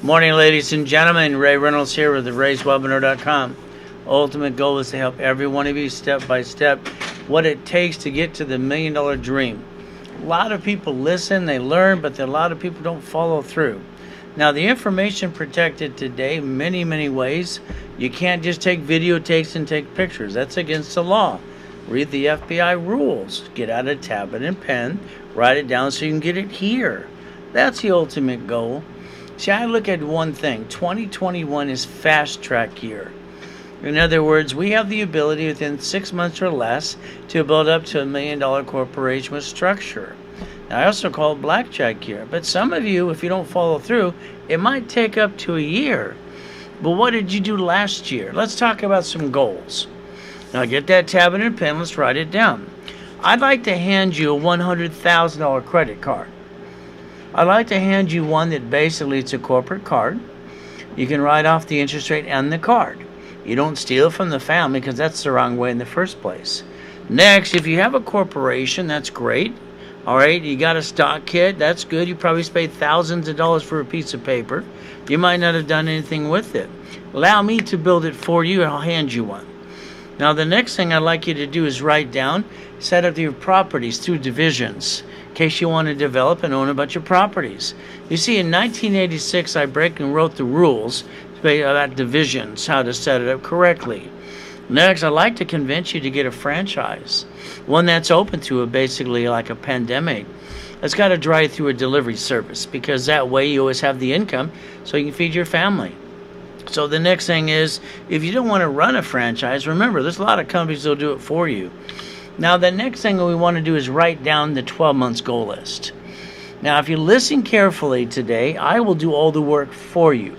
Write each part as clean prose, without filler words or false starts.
Morning, ladies and gentlemen. Ray Reynolds here with the RaysWebinar.com. Ultimate goal is to help every one of you step by step what it takes to get to the $1 million dream. A lot of people listen, they learn, but a lot of people don't follow through. Now, the information protected today many ways. You can't just take videotapes and take pictures. That's against the law. Read the FBI rules. Get out a tablet and pen. Write it down so you can get it here. That's the ultimate goal. See, I look at one thing. 2021 is fast track year. In other words, we have the ability within 6 months or less to build up to $1 million corporation with structure. Now, I also call it blackjack year. But some of you, if you don't follow through, it might take up to a year. But what did you do last year? Let's talk about some goals. Now, get that tablet and pen. Let's write it down. I'd like to hand you a $100,000 credit card. I'd like to hand you one that basically it's a corporate card. You can write off the interest rate and the card. You don't steal from the family because that's the wrong way in the first place. Next, if you have a corporation, that's great. All right, you got a stock kit, that's good. You probably paid thousands of dollars for a piece of paper. You might not have done anything with it. Allow me to build it for you and I'll hand you one. Now, the next thing I'd like you to do is write down, set up your properties through divisions, in case you want to develop and own a bunch of properties. You see, in 1986, I wrote the rules about divisions, how to set it up correctly. Next, I'd like to convince you to get a franchise, one that's open to basically like a pandemic. It's got to drive through a delivery service because that way you always have the income so you can feed your family. So the next thing is, if you don't want to run a franchise, remember, there's a lot of companies that'll do it for you. Now, the next thing we want to do is write down the 12 months goal list. Now, if you listen carefully today, I will do all the work for you.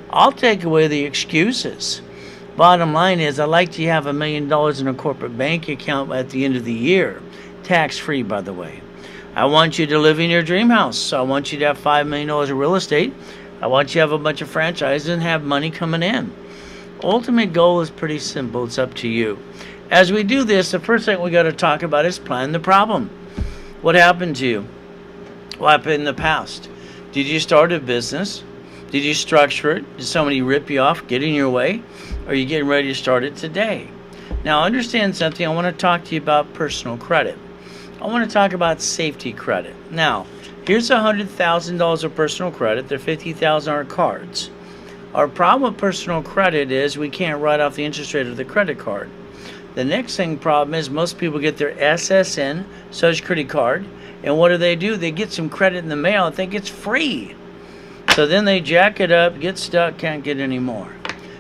I'll take away the excuses. Bottom line is, I'd like you to have $1 million in a corporate bank account at the end of the year. Tax-free, by the way. I want you to live in your dream house. I want you to have $5 million of real estate. I want you to have a bunch of franchises and have money coming in. Ultimate goal is pretty simple. It's up to you. As we do this, the first thing we got to talk about is plan the problem. What happened to you? What happened in the past? Did you start a business? Did you structure it? Did somebody rip you off, get in your way? Or are you getting ready to start it today? Now, understand something. I want to talk to you about personal credit. I want to talk about safety credit. Now, here's $100,000 of personal credit. There are $50,000 cards. Our problem with personal credit is we can't write off the interest rate of the credit card. The next problem is most people get their SSN, Social Security card, and what do? They get some credit in the mail and think it's free. So then they jack it up, get stuck, can't get any more.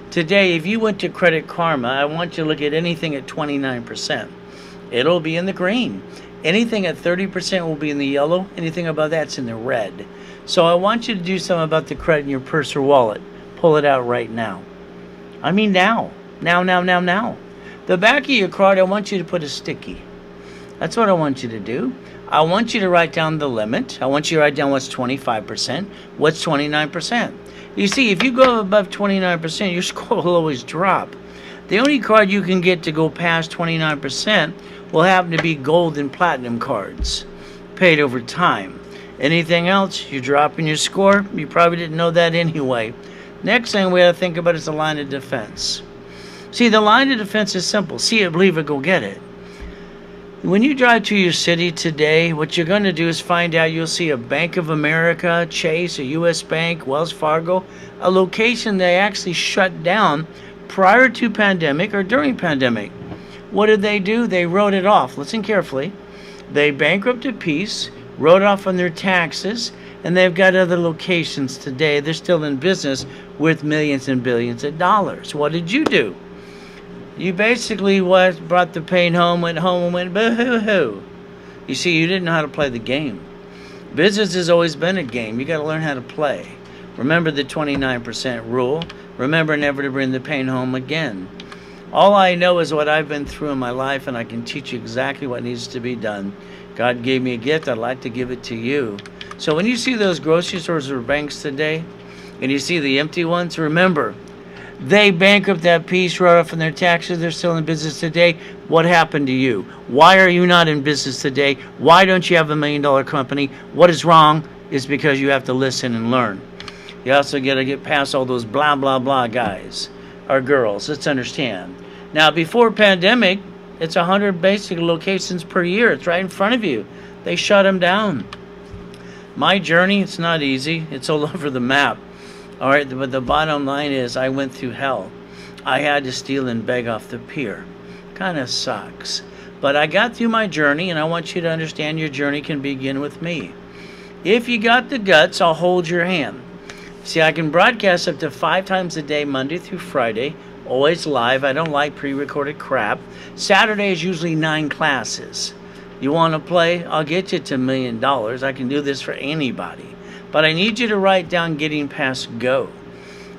Today, if you went to Credit Karma, I want you to look at anything at 29%. It'll be in the green. Anything at 30% will be in the yellow. Anything above that's in the red. So I want you to do something about the credit in your purse or wallet. Pull it out right now. I mean now. Now. The back of your card, I want you to put a sticky. That's what I want you to do. I want you to write down the limit. I want you to write down what's 25%, what's 29%. You see, if you go above 29%, your score will always drop. The only card you can get to go past 29% will happen to be gold and platinum cards, paid over time. Anything else, you're dropping your score. You probably didn't know that anyway. Next thing we have to think about is the line of defense. See, the line of defense is simple. See it, believe it, go get it. When you drive to your city today, what you're going to do is find out you'll see a Bank of America, Chase, a U.S. Bank, Wells Fargo, a location they actually shut down prior to pandemic or during pandemic. What did they do? They wrote it off. Listen carefully. They bankrupted Peace, wrote off on their taxes, and they've got other locations today. They're still in business with millions and billions of dollars. What did you do? You basically brought the pain home, went home and went boo-hoo-hoo. You see, you didn't know how to play the game. Business has always been a game. You got to learn how to play. Remember the 29% rule. Remember never to bring the pain home again. All I know is what I've been through in my life, and I can teach you exactly what needs to be done. God gave me a gift. I'd like to give it to you. So when you see those grocery stores or banks today, And you see the empty ones? Remember, they bankrupt that piece, wrote off on their taxes. They're still in business today. What happened to you? Why are you not in business today? Why don't you have a $1 million company? What is wrong is because you have to listen and learn. You also got to get past all those blah, blah, blah guys or girls. Let's understand. Now, before pandemic, it's 100 basic locations per year. It's right in front of you. They shut them down. My journey, it's not easy. It's all over the map. All right, but the bottom line is I went through hell. I had to steal and beg off the pier. Kind of sucks. But I got through my journey, and I want you to understand your journey can begin with me. If you got the guts, I'll hold your hand. See, I can broadcast up to 5 times a day, Monday through Friday, always live. I don't like pre-recorded crap. Saturday is usually 9 classes. You want to play? I'll get you to $1 million. I can do this for anybody. But I need you to write down getting past go.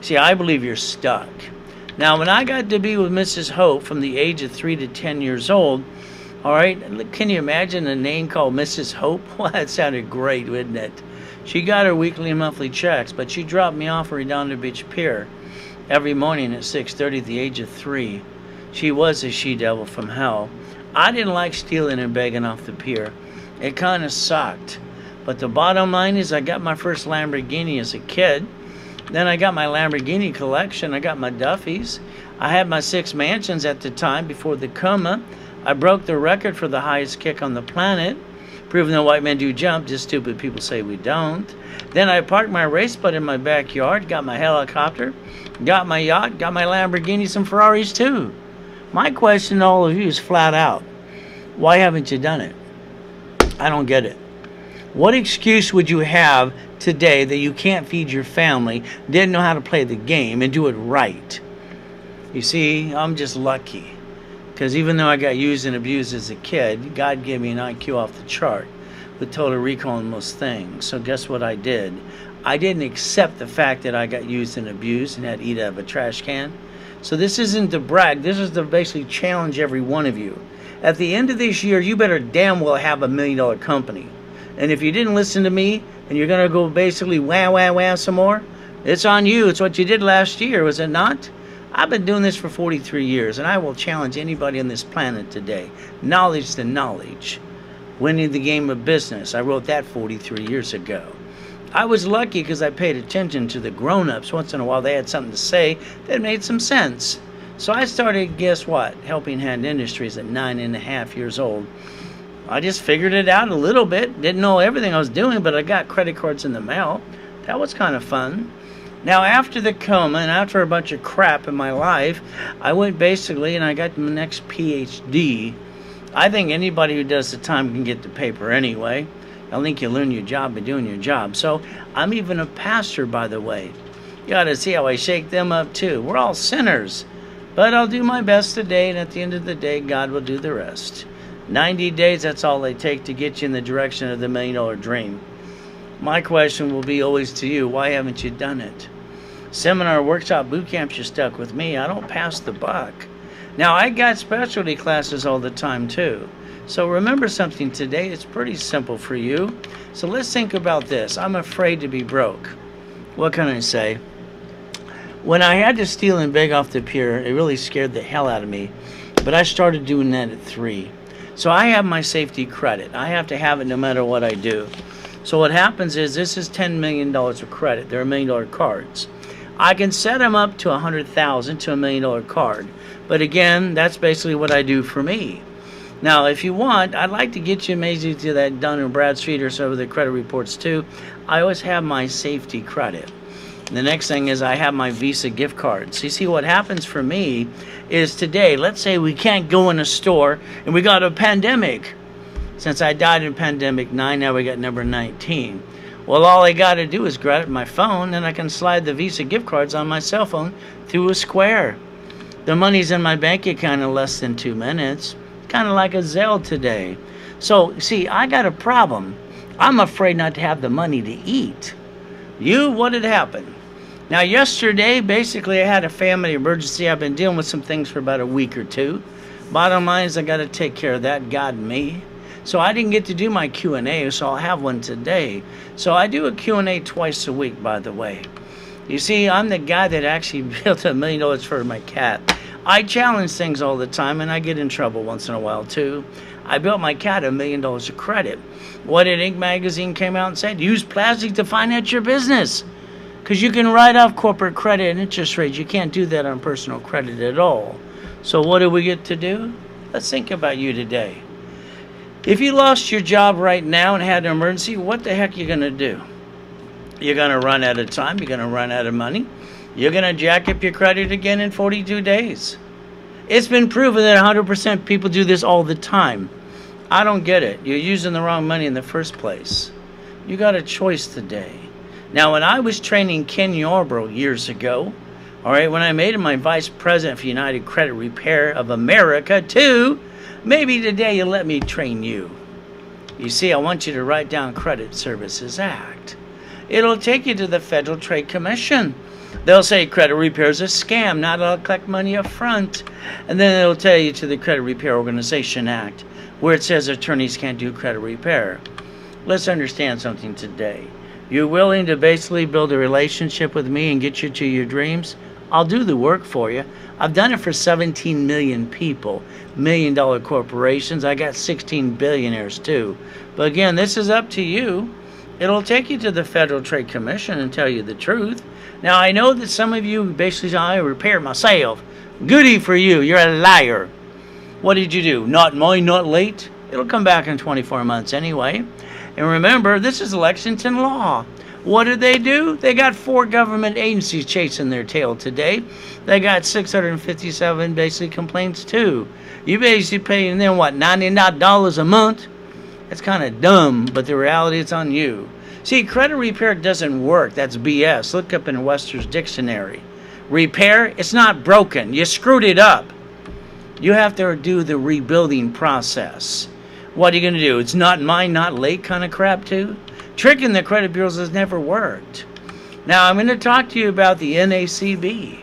See, I believe you're stuck. Now, when I got to be with Mrs. Hope from the age of 3 to 10 years old, all right, can you imagine a name called Mrs. Hope? Well, that sounded great, wouldn't it? She got her weekly and monthly checks, but she dropped me off at Redondo Beach Pier every morning at 6:30 at the age of 3. She was a she-devil from hell. I didn't like stealing and begging off the pier. It kind of sucked. But the bottom line is I got my first Lamborghini as a kid. Then I got my Lamborghini collection. I got my Duffys. I had my 6 mansions at the time before the coma. I broke the record for the highest kick on the planet, proving that white men do jump, just stupid people say we don't. Then I parked my race boat in my backyard, got my helicopter, got my yacht, got my Lamborghinis and Ferraris too. My question to all of you is flat out, why haven't you done it? I don't get it. What excuse would you have today that you can't feed your family, didn't know how to play the game, and do it right? You see, I'm just lucky. Because even though I got used and abused as a kid, God gave me an IQ off the chart with total recall on most things. So guess what I did? I didn't accept the fact that I got used and abused and had to eat out of a trash can. So this isn't to brag. This is to basically challenge every one of you. At the end of this year, you better damn well have a $1 million company. And if you didn't listen to me and you're going to go basically wah some more, it's on you. It's what you did last year, was it not? I've been doing this for 43 years, and I will challenge anybody on this planet today. Knowledge to knowledge. Winning the game of business. I wrote that 43 years ago. I was lucky because I paid attention to the grown-ups. Once in a while they had something to say that made some sense. So I started, guess what, Helping Hand Industries at 9.5 years old. I just figured it out a little bit. Didn't know everything I was doing, but I got credit cards in the mail. That was kind of fun. Now, after the coma and after a bunch of crap in my life, I went basically and I got my next PhD. I think anybody who does the time can get the paper anyway. I think you learn your job by doing your job. So I'm even a pastor, by the way. You got to see how I shake them up too. We're all sinners. But I'll do my best today, and at the end of the day, God will do the rest. 90 days, that's all they take to get you in the direction of the $1 million dream. My question will be always to you, why haven't you done it? Seminar, workshop, boot camps, you're stuck with me. I don't pass the buck. Now, I got specialty classes all the time, too. So remember something today. It's pretty simple for you. So let's think about this. I'm afraid to be broke. What can I say? When I had to steal and beg off the pier, it really scared the hell out of me. But I started doing that at 3. So I have my safety credit. I have to have it no matter what I do. So what happens is this is $10 million of credit. They're $1 million cards. I can set them up to $100,000 to $1 million card. But again, that's basically what I do for me. Now, if you want, I'd like to get you maybe to that Dun & Bradstreet or some of the credit reports too. I always have my safety credit. The next thing is I have my Visa gift cards. You see, what happens for me is today, let's say we can't go in a store and we got a pandemic. Since I died in pandemic 9, now we got number 19. Well, all I got to do is grab my phone and I can slide the Visa gift cards on my cell phone through a square. The money's in my bank account in less than 2 minutes. Kind of like a Zelle today. So, see, I got a problem. I'm afraid not to have the money to eat. What had happened? Now, yesterday, basically, I had a family emergency. I've been dealing with some things for about a week or 2. Bottom line is I got to take care of that, God and me. So I didn't get to do my Q&A, so I'll have one today. So I do a Q&A twice a week, by the way. You see, I'm the guy that actually built $1 million for my cat. I challenge things all the time, and I get in trouble once in a while, too. I built my cat $1 million of credit. What did Inc. magazine came out and said? Use plastic to finance your business. Because you can write off corporate credit and interest rates. You can't do that on personal credit at all. So what do we get to do? Let's think about you today. If you lost your job right now and had an emergency, what the heck are you going to do? You're going to run out of time. You're going to run out of money. You're going to jack up your credit again in 42 days. It's been proven that 100% people do this all the time. I don't get it. You're using the wrong money in the first place. You got a choice today. Now, when I was training Ken Yarbrough years ago, all right, when I made him my vice president for United Credit Repair of America, too, maybe today you'll let me train you. You see, I want you to write down Credit Services Act. It'll take you to the Federal Trade Commission. They'll say credit repair is a scam, not I'll collect money up front. And then it'll tell you to the Credit Repair Organization Act, where it says attorneys can't do credit repair. Let's understand something today. You're willing to basically build a relationship with me and get you to your dreams? I'll do the work for you. I've done it for 17 million people, $1 million corporations. I got 16 billionaires too. But again, this is up to you. It'll take you to the Federal Trade Commission and tell you the truth. Now, I know that some of you basically say, I repair myself. Goody for you. You're a liar. What did you do? Not mine, not late? It'll come back in 24 months anyway. And remember, this is Lexington law. What did they do? They got 4 government agencies chasing their tail today. They got 657 basically complaints too. You basically paying them, what, $99 a month? That's kind of dumb, but the reality is on you. See, credit repair doesn't work. That's BS. Look up in Webster's dictionary. Repair, it's not broken. You screwed it up. You have to do the rebuilding process. What are you going to do? It's not mine, not late kind of crap too? Tricking the credit bureaus has never worked. Now, I'm going to talk to you about the NACB.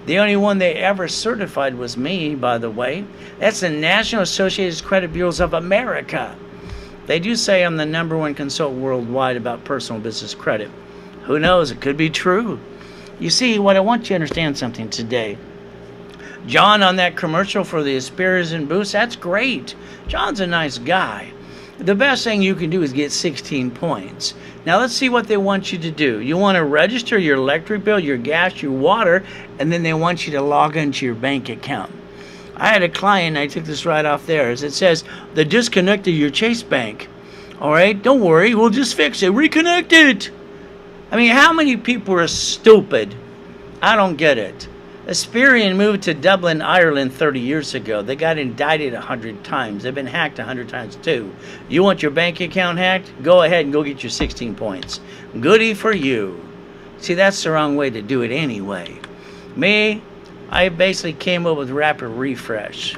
The only one they ever certified was me, by the way. That's the National Associated Credit Bureaus of America. They do say I'm the #1 consultant worldwide about personal business credit. Who knows? It could be true. You see, what I want you to understand something today. John on that commercial for the Aspirinas and Boost, that's great. John's a nice guy. The best thing you can do is get 16 points. Now let's see what they want you to do. You want to register your electric bill, your gas, your water, and then they want you to log into your bank account. I had a client, I took this right off theirs. It says, they disconnected your Chase Bank. All right, don't worry, we'll just fix it. Reconnect it. I mean, how many people are stupid? I don't get it. Aspirian moved to Dublin, Ireland 30 years ago. They got indicted 100 times. They've been hacked 100 times too. You want your bank account hacked? Go ahead and go get your 16 points. Goody for you. See, that's the wrong way to do it anyway. Me, I basically came up with rapid refresh.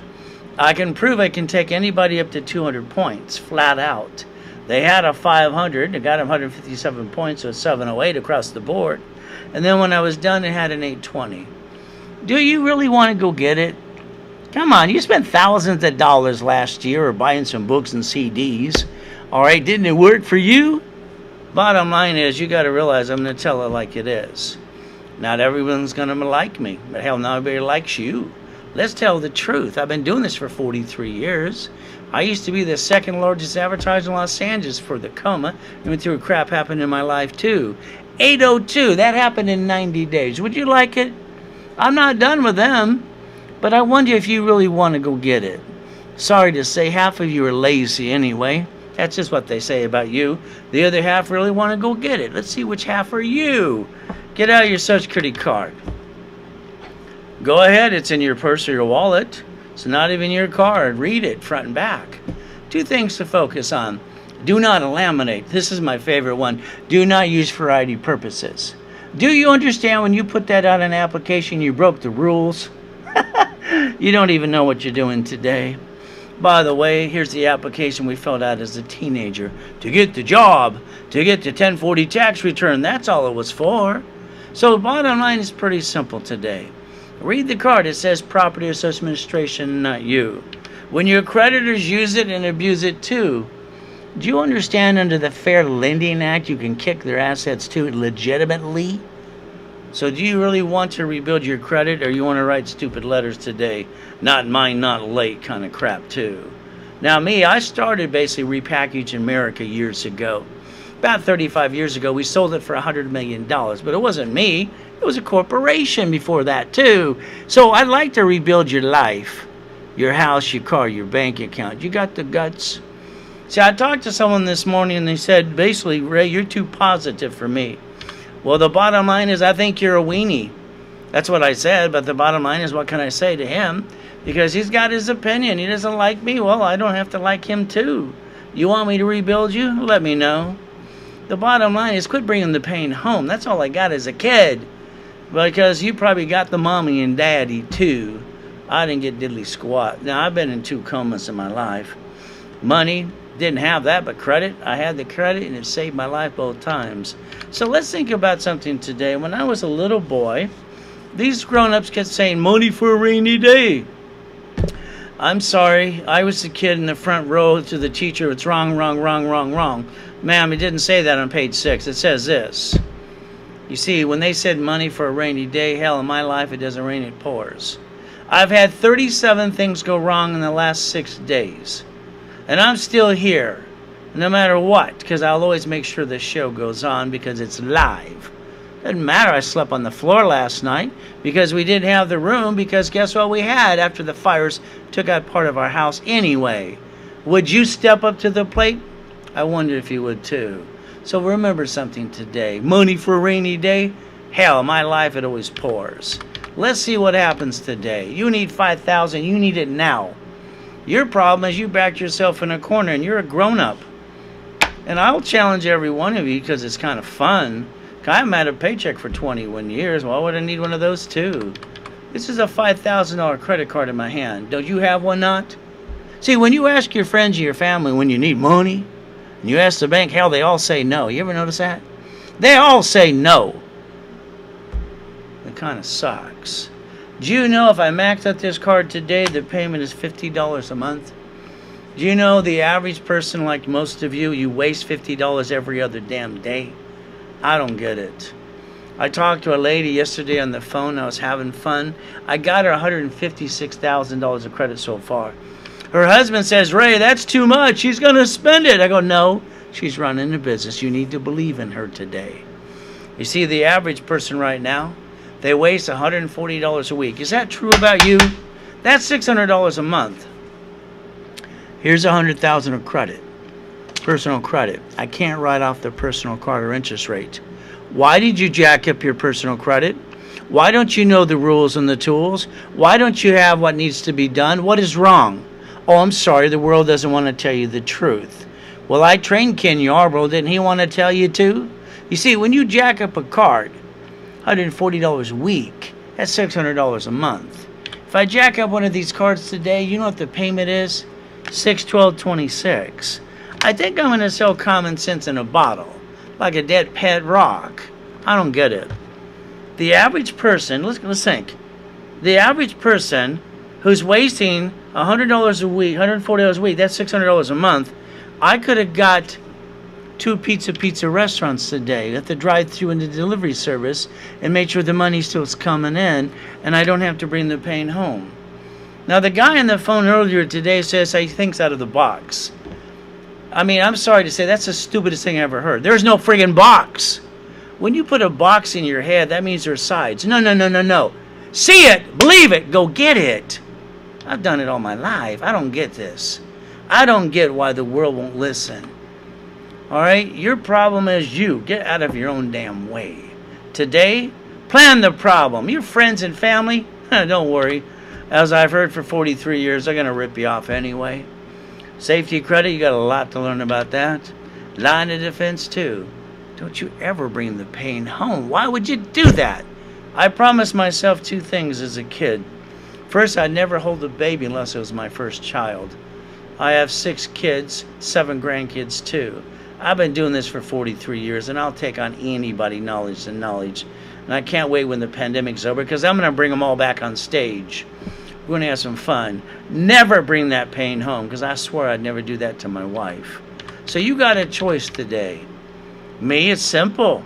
I can prove I can take anybody up to 200 points, flat out. They had a 500. They got 157 points, so 708 across the board. And then when I was done, it had an 820. Do you really want to go get it? Come on, you spent thousands of dollars last year or buying some books and CDs. All right, didn't it work for you? Bottom line is, you got to realize I'm going to tell it like it is. Not everyone's going to like me, but hell, not everybody likes you. Let's tell the truth. I've been doing this for 43 years. I used to be the second largest advertiser in Los Angeles for the coma. I went through crap happened in my life too. 802, that happened in 90 days. Would you like it? I'm not done with them, but I wonder if you really want to go get it. Sorry to say, half of you are lazy anyway. That's just what they say about you. The other half really want to go get it. Let's see which half are you. Get out your Social Security card. Go ahead, it's in your purse or your wallet. It's not even your card. Read it front and back. 2 things to focus on. Do not laminate. This is my favorite one. Do not use for ID purposes. Do you understand when you put that out in an application, you broke the rules? You don't even know what you're doing today. By the way, here's the application we filled out as a teenager. To get the job, to get the 1040 tax return, that's all it was for. So the bottom line is pretty simple today. Read the card. It says Property or Social Administration, not you. When your creditors use it and abuse it too, do you understand under the Fair Lending Act you can kick their assets too legitimately? So do you really want to rebuild your credit, or you want to write stupid letters today? Not mine, not late kind of crap too. Now me, I started basically Repackage America years ago. About 35 years ago, we sold it for $100 million. But it wasn't me. It was a corporation before that too. So I'd like to rebuild your life. Your house, your car, your bank account. You got the guts? See, I talked to someone this morning and they said, basically, Ray, you're too positive for me. Well, the bottom line is I think you're a weenie. That's what I said, but the bottom line is what can I say to him? Because he's got his opinion. He doesn't like me. Well, I don't have to like him too. You want me to rebuild you? Let me know. The bottom line is quit bringing the pain home. That's all I got as a kid. Because you probably got the mommy and daddy too. I didn't get diddly squat. Now, I've been in 2 comas in my life. Money, didn't have that, but credit, I had the credit and it saved my life both times. So let's think about something today. When I was a little boy, these grown-ups kept saying, money for a rainy day. I'm sorry, I was the kid in the front row to the teacher. It's wrong, wrong, wrong, wrong, wrong. Ma'am, it didn't say that on page 6. It says this. You see, when they said money for a rainy day, hell, in my life, it doesn't rain, it pours. I've had 37 things go wrong in the last 6 days. And I'm still here, no matter what, because I'll always make sure the show goes on because it's live. Doesn't matter I slept on the floor last night because we didn't have the room, because guess what we had after the fires took out part of our house anyway. Would you step up to the plate? I wonder if you would too. So remember something today. Money for a rainy day? Hell, in my life it always pours. Let's see what happens today. You need $5,000. You need it now. Your problem is you backed yourself in a corner and you're a grown-up. And I'll challenge every one of you because it's kind of fun. I haven't had a paycheck for 21 years. Why would I need one of those too? This is a $5,000 credit card in my hand. Don't you have one not? See, when you ask your friends or your family when you need money, and you ask the bank, hell, they all say no. You ever notice that? They all say no. It kind of sucks. Do you know if I maxed out this card today, the payment is $50 a month? Do you know the average person, like most of you, you waste $50 every other damn day? I don't get it. I talked to a lady yesterday on the phone. I was having fun. I got her $156,000 of credit so far. Her husband says, Ray, that's too much. She's going to spend it. I go, no, she's running the business. You need to believe in her today. You see, the average person right now, they waste $140 a week. Is that true about you? That's $600 a month. Here's $100,000 of credit. Personal credit. I can't write off the personal card or interest rate. Why did you jack up your personal credit? Why don't you know the rules and the tools? Why don't you have what needs to be done? What is wrong? Oh, I'm sorry, the world doesn't want to tell you the truth. Well, I trained Ken Yarbrough. Didn't he want to tell you too? You see, when you jack up a card, $140 a week, that's $600 a month. If I jack up one of these cards today, you know what the payment is? $612.26. I think I'm going to sell common sense in a bottle, like a dead pet rock. I don't get it. The average person, let's think. The average person who's wasting $100 a week, $140 a week, that's $600 a month. I could have got 2 pizza restaurants today at the drive-thru and the delivery service and made sure the money still's coming in and I don't have to bring the pain home. Now, the guy on the phone earlier today says he thinks out of the box. I mean, I'm sorry to say, that's the stupidest thing I ever heard. There's no friggin' box. When you put a box in your head, that means there's sides. No. See it, believe it, go get it. I've done it all my life. I don't get this. I don't get why the world won't listen. All right? Your problem is you. Get out of your own damn way. Today, plan the problem. Your friends and family, don't worry. As I've heard for 43 years, they're going to rip you off anyway. Safety credit, you got a lot to learn about that. Line of defense, too. Don't you ever bring the pain home. Why would you do that? I promised myself 2 things as a kid. First, I'd never hold a baby unless it was my first child. I have 6 kids, 7 grandkids, too. I've been doing this for 43 years, and I'll take on anybody knowledge. And I can't wait when the pandemic's over, because I'm going to bring them all back on stage. We're going to have some fun. Never bring that pain home, because I swear I'd never do that to my wife. So you got a choice today. Me, it's simple.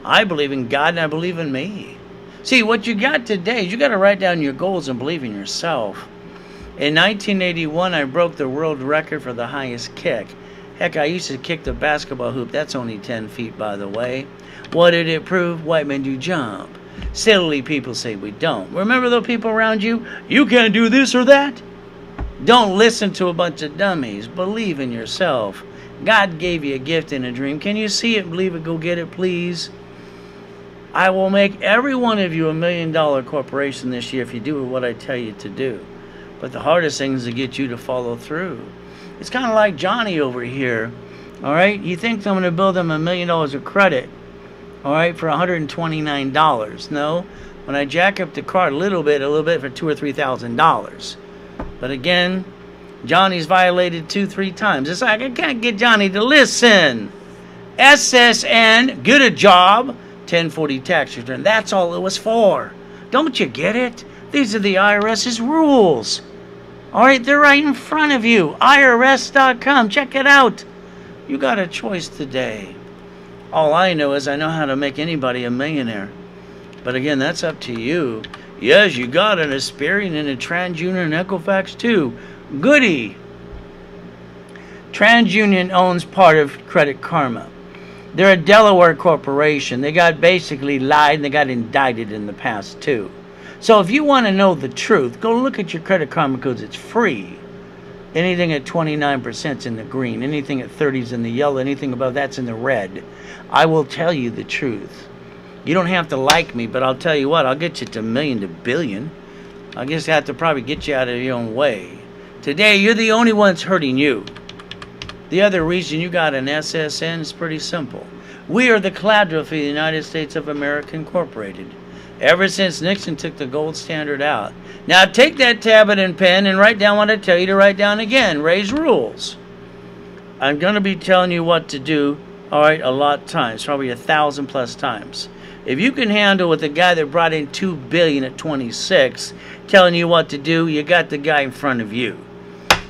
I believe in God and I believe in me. See, what you got today is you got to write down your goals and believe in yourself. In 1981, I broke the world record for the highest kick. Heck, I used to kick the basketball hoop. That's only 10 feet, by the way. What did it prove? White men do jump. Silly people say we don't. Remember those people around you? You can't do this or that. Don't listen to a bunch of dummies. Believe in yourself. God gave you a gift and a dream. Can you see it? Believe it. Go get it, please. I will make every one of you $1 million corporation this year if you do what I tell you to do. But the hardest thing is to get you to follow through. It's kind of like Johnny over here. All right? He thinks I'm going to build him $1 million of credit. All right, for $129. No, when I jack up the card a little bit for $2,000 or $3,000. But again, Johnny's violated 2-3 times. It's like I can't get Johnny to listen. SSN, get a job, 1040 tax return. That's all it was for. Don't you get it? These are the IRS's rules. All right, they're right in front of you. IRS.com. Check it out. You got a choice today. All I know is I know how to make anybody a millionaire. But again, that's up to you. Yes, you got an Aspirian and a TransUnion and Equifax too. Goody. TransUnion owns part of Credit Karma. They're a Delaware corporation. They got basically lied and they got indicted in the past too. So if you want to know the truth, go look at your Credit Karma because it's free. Anything at 29% is in the green. Anything at 30 is in the yellow. Anything above that's in the red. I will tell you the truth. You don't have to like me, but I'll tell you what. I'll get you to $1 million to $1 billion. I just have to probably get you out of your own way. Today, you're the only one that's hurting you. The other reason you got an SSN is pretty simple. We are the collateral for the United States of America Incorporated. Ever since Nixon took the gold standard out. Now take that tablet and pen and write down what I tell you to write down again. Raise rules. I'm going to be telling you what to do, all right, a lot of times, probably 1,000+ times. If you can handle with the guy that brought in $2 billion at 26 telling you what to do, you got the guy in front of you.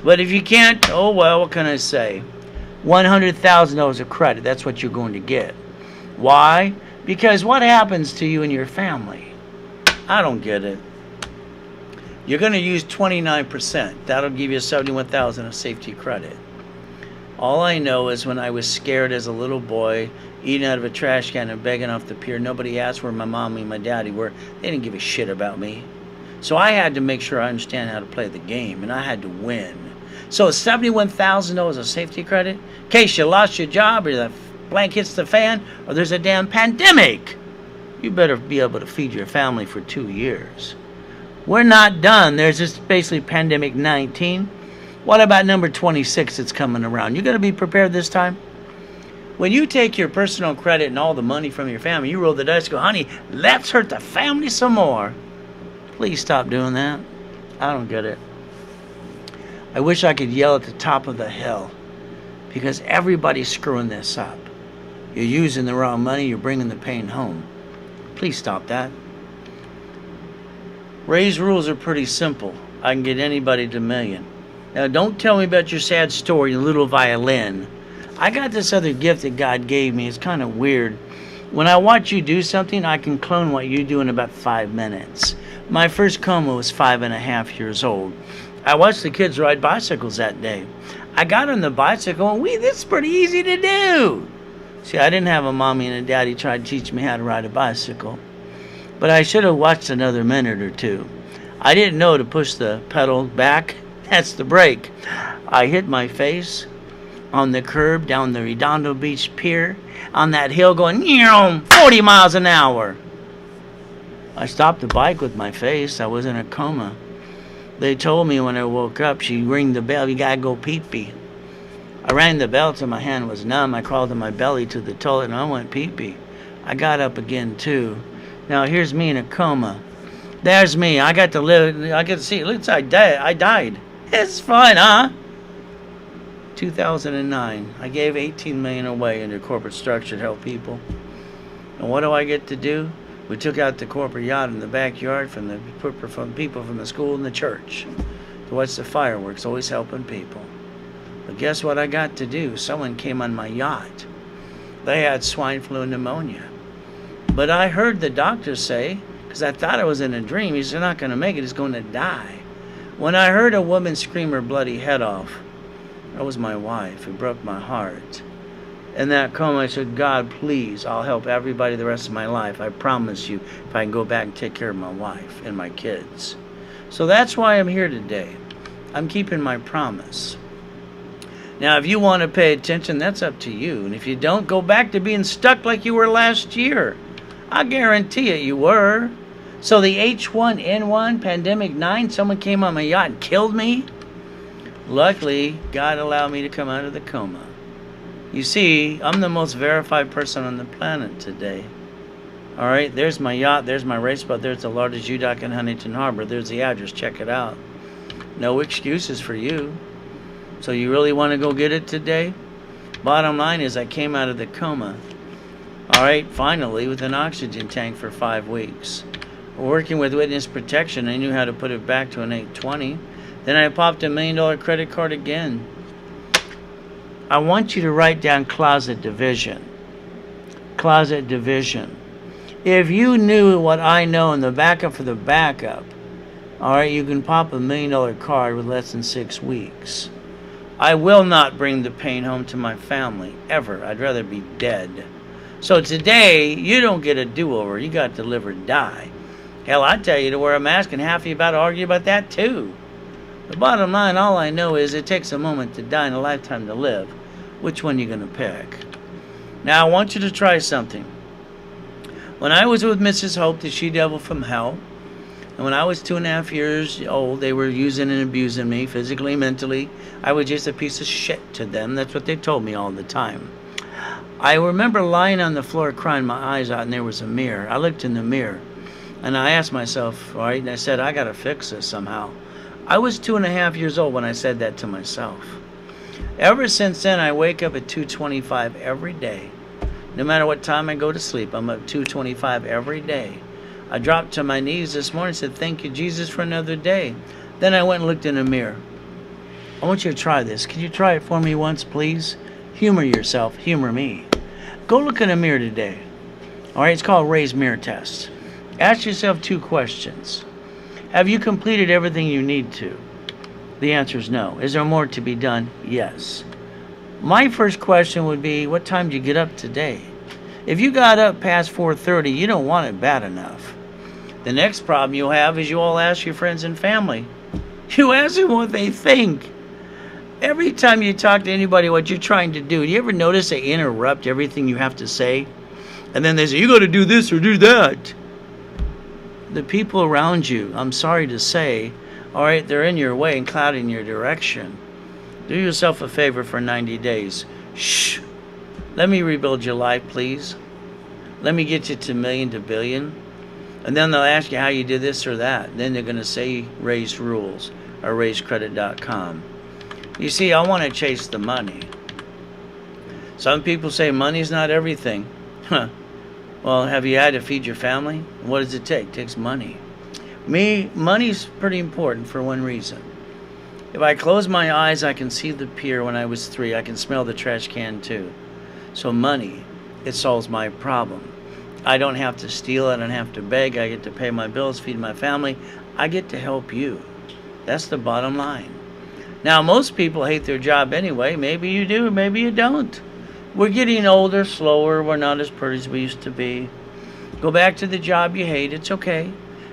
But if you can't, oh well, what can I say? $100,000 of credit, that's what you're going to get. Why? Because what happens to you and your family? I don't get it. You're going to use 29%. That'll give you $71,000 of safety credit. All I know is when I was scared as a little boy, eating out of a trash can and begging off the pier, nobody asked where my mommy and my daddy were. They didn't give a shit about me. So I had to make sure I understand how to play the game, and I had to win. So $71,000 of safety credit, in case you lost your job or the blank hits the fan or there's a damn pandemic. You better be able to feed your family for 2 years. We're not done. There's this basically pandemic 19. What about number 26 that's coming around? You going to be prepared this time? When you take your personal credit and all the money from your family, you roll the dice and go, honey, let's hurt the family some more. Please stop doing that. I don't get it. I wish I could yell at the top of the hill because everybody's screwing this up. You're using the wrong money. You're bringing the pain home. Please stop that. Ray's rules are pretty simple. I can get anybody to $1 million. Now, don't tell me about your sad story, little violin. I got this other gift that God gave me. It's kind of weird. When I watch you do something, I can clone what you do in about 5 minutes. My first coma was 5.5 years old. I watched the kids ride bicycles that day. I got on the bicycle, and this is pretty easy to do. See, I didn't have a mommy and a daddy try to teach me how to ride a bicycle. But I should have watched another minute or two. I didn't know to push the pedal back. That's the brake. I hit my face on the curb down the Redondo Beach Pier on that hill going 40 miles an hour. I stopped the bike with my face. I was in a coma. They told me when I woke up, she rang the bell, you gotta go pee-pee. I rang the bell till my hand was numb. I crawled on my belly to the toilet and I went pee-pee. I got up again too. Now here's me in a coma. There's me. I got to live. I get to see. Looks like I died. It's fine, huh? 2009. I gave $18 million away into corporate structure to help people. And what do I get to do? We took out the corporate yacht in the backyard from people from the school and the church to watch the fireworks, always helping people. But guess what I got to do? Someone came on my yacht. They had swine flu and pneumonia. But I heard the doctor say, because I thought I was in a dream, he's not going to make it, he's going to die. When I heard a woman scream her bloody head off, that was my wife. It broke my heart. In that coma, I said, God, please, I'll help everybody the rest of my life. I promise you, if I can go back and take care of my wife and my kids. So that's why I'm here today. I'm keeping my promise. Now, if you want to pay attention, that's up to you. And if you don't, go back to being stuck like you were last year. I guarantee it, you were. So the H1N1 Pandemic 9, someone came on my yacht and killed me. Luckily, God allowed me to come out of the coma. You see, I'm the most verified person on the planet today. All right, there's my yacht, there's my race boat, there's the largest U-dock in Huntington Harbor. There's the address, check it out. No excuses for you. So you really want to go get it today? Bottom line is I came out of the coma. All right, finally, with an oxygen tank for 5 weeks. Working with witness protection, I knew how to put it back to an 820. Then I popped $1 million credit card again. I want you to write down closet division. Closet division. If you knew what I know in the backup for the backup, all right, you can pop $1 million card with less than 6 weeks. I will not bring the pain home to my family, ever. I'd rather be dead. So today, you don't get a do-over. You got to live or die. Hell, I tell you to wear a mask, and half of you about to argue about that too. The bottom line, all I know is it takes a moment to die and a lifetime to live. Which one you going to pick? Now, I want you to try something. When I was with Mrs. Hope, the she-devil from hell, and when I was 2.5 years old, they were using and abusing me, physically, mentally. I was just a piece of shit to them. That's what they told me all the time. I remember lying on the floor crying my eyes out, and there was a mirror. I looked in the mirror, and I asked myself, all right, and I said, I got to fix this somehow. I was 2.5 years old when I said that to myself. Ever since then, I wake up at 2:25 every day. No matter what time I go to sleep, I'm up 2:25 every day. I dropped to my knees this morning and said, thank you, Jesus, for another day. Then I went and looked in the mirror. I want you to try this. Can you try it for me once, please? Humor yourself. Humor me. Go look in the mirror today. All right, it's called Ray's Mirror Test. Ask yourself 2 questions. Have you completed everything you need to? The answer is no. Is there more to be done? Yes. My first question would be, what time did you get up today? If you got up past 4:30, you don't want it bad enough. The next problem you'll have is you all ask your friends and family. You ask them what they think. Every time you talk to anybody what you're trying to do you ever notice they interrupt everything you have to say? And then they say, you got to do this or do that. The people around you, I'm sorry to say, all right, they're in your way and clouding your direction. Do yourself a favor for 90 days. Shh. Let me rebuild your life, please. Let me get you to million to billion. And then they'll ask you how you did this or that. Then they're going to say Raise Rules or RaiseCredit.com. You see, I want to chase the money. Some people say money's not everything. Huh. Well, have you had to feed your family? What does it take? It takes money. Money's pretty important for one reason. If I close my eyes, I can see the pier when I was 3. I can smell the trash can too. So money, it solves my problem. I don't have to steal. I don't have to beg. I get to pay my bills, feed my family. I get to help you. That's the bottom line. Now, most people hate their job anyway. Maybe you do, maybe you don't. We're getting older, slower. We're not as pretty as we used to be. Go back to the job you hate. It's okay.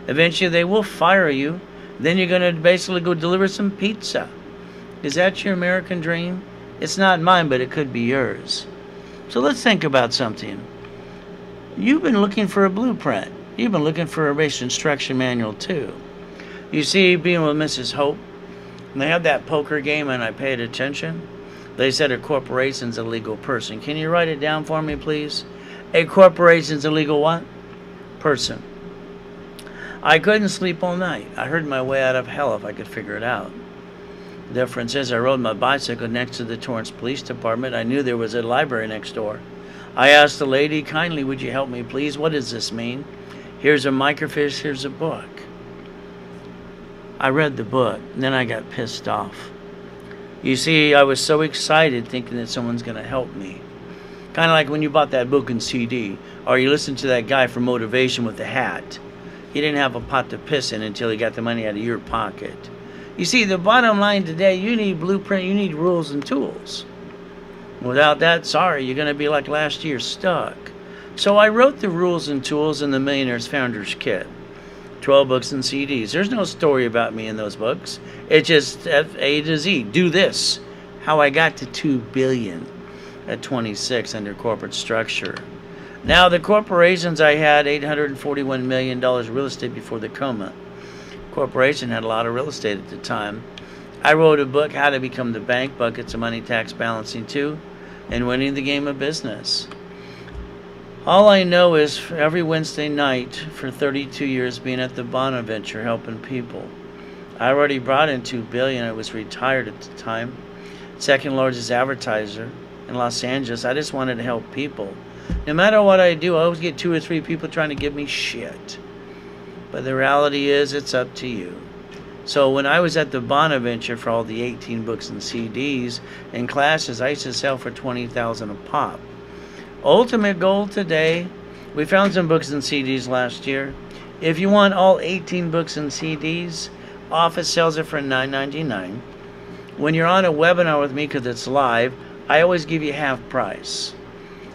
Eventually, they will fire you. Then you're going to basically go deliver some pizza. Is that your American dream? It's not mine, but it could be yours. So let's think about something. You've been looking for a blueprint. You've been looking for a race instruction manual too. You see, being with Mrs. Hope, they had that poker game and I paid attention. They said a corporation's a legal person. Can you write it down for me, please? A corporation's a legal what? Person. I couldn't sleep all night. I heard my way out of hell if I could figure it out. The difference is I rode my bicycle next to the Torrance Police Department. I knew there was a library next door. I asked the lady, kindly, would you help me, please? What does this mean? Here's a microfiche, here's a book. I read the book, and then I got pissed off. You see, I was so excited thinking that someone's going to help me. Kind of like when you bought that book and CD, or you listened to that guy for motivation with the hat. He didn't have a pot to piss in until he got the money out of your pocket. You see, the bottom line today, you need blueprint, you need rules and tools. Without that, sorry, you're going to be like last year, stuck. So I wrote the rules and tools in the Millionaire's Founders Kit. 12 books and CDs. There's no story about me in those books. It's just A to Z. Do this. How I got to $2 billion at 26 under corporate structure. Now, the corporations, I had $841 million real estate before the coma. Corporation had a lot of real estate at the time. I wrote a book, How to Become the Bank, Buckets of Money, Tax Balancing Too, and Winning the Game of Business. All I know is every Wednesday night for 32 years being at the Bonaventure helping people. I already brought in $2 billion. I was retired at the time. Second largest advertiser in Los Angeles. I just wanted to help people. No matter what I do, I always get 2 or 3 people trying to give me shit. But the reality is, it's up to you. So when I was at the Bonaventure for all the 18 books and CDs and classes, I used to sell for $20,000 a pop. Ultimate goal today, we found some books and CDs last year. If you want all 18 books and CDs, Office sells it for $9.99. When you're on a webinar with me, because it's live, I always give you half price.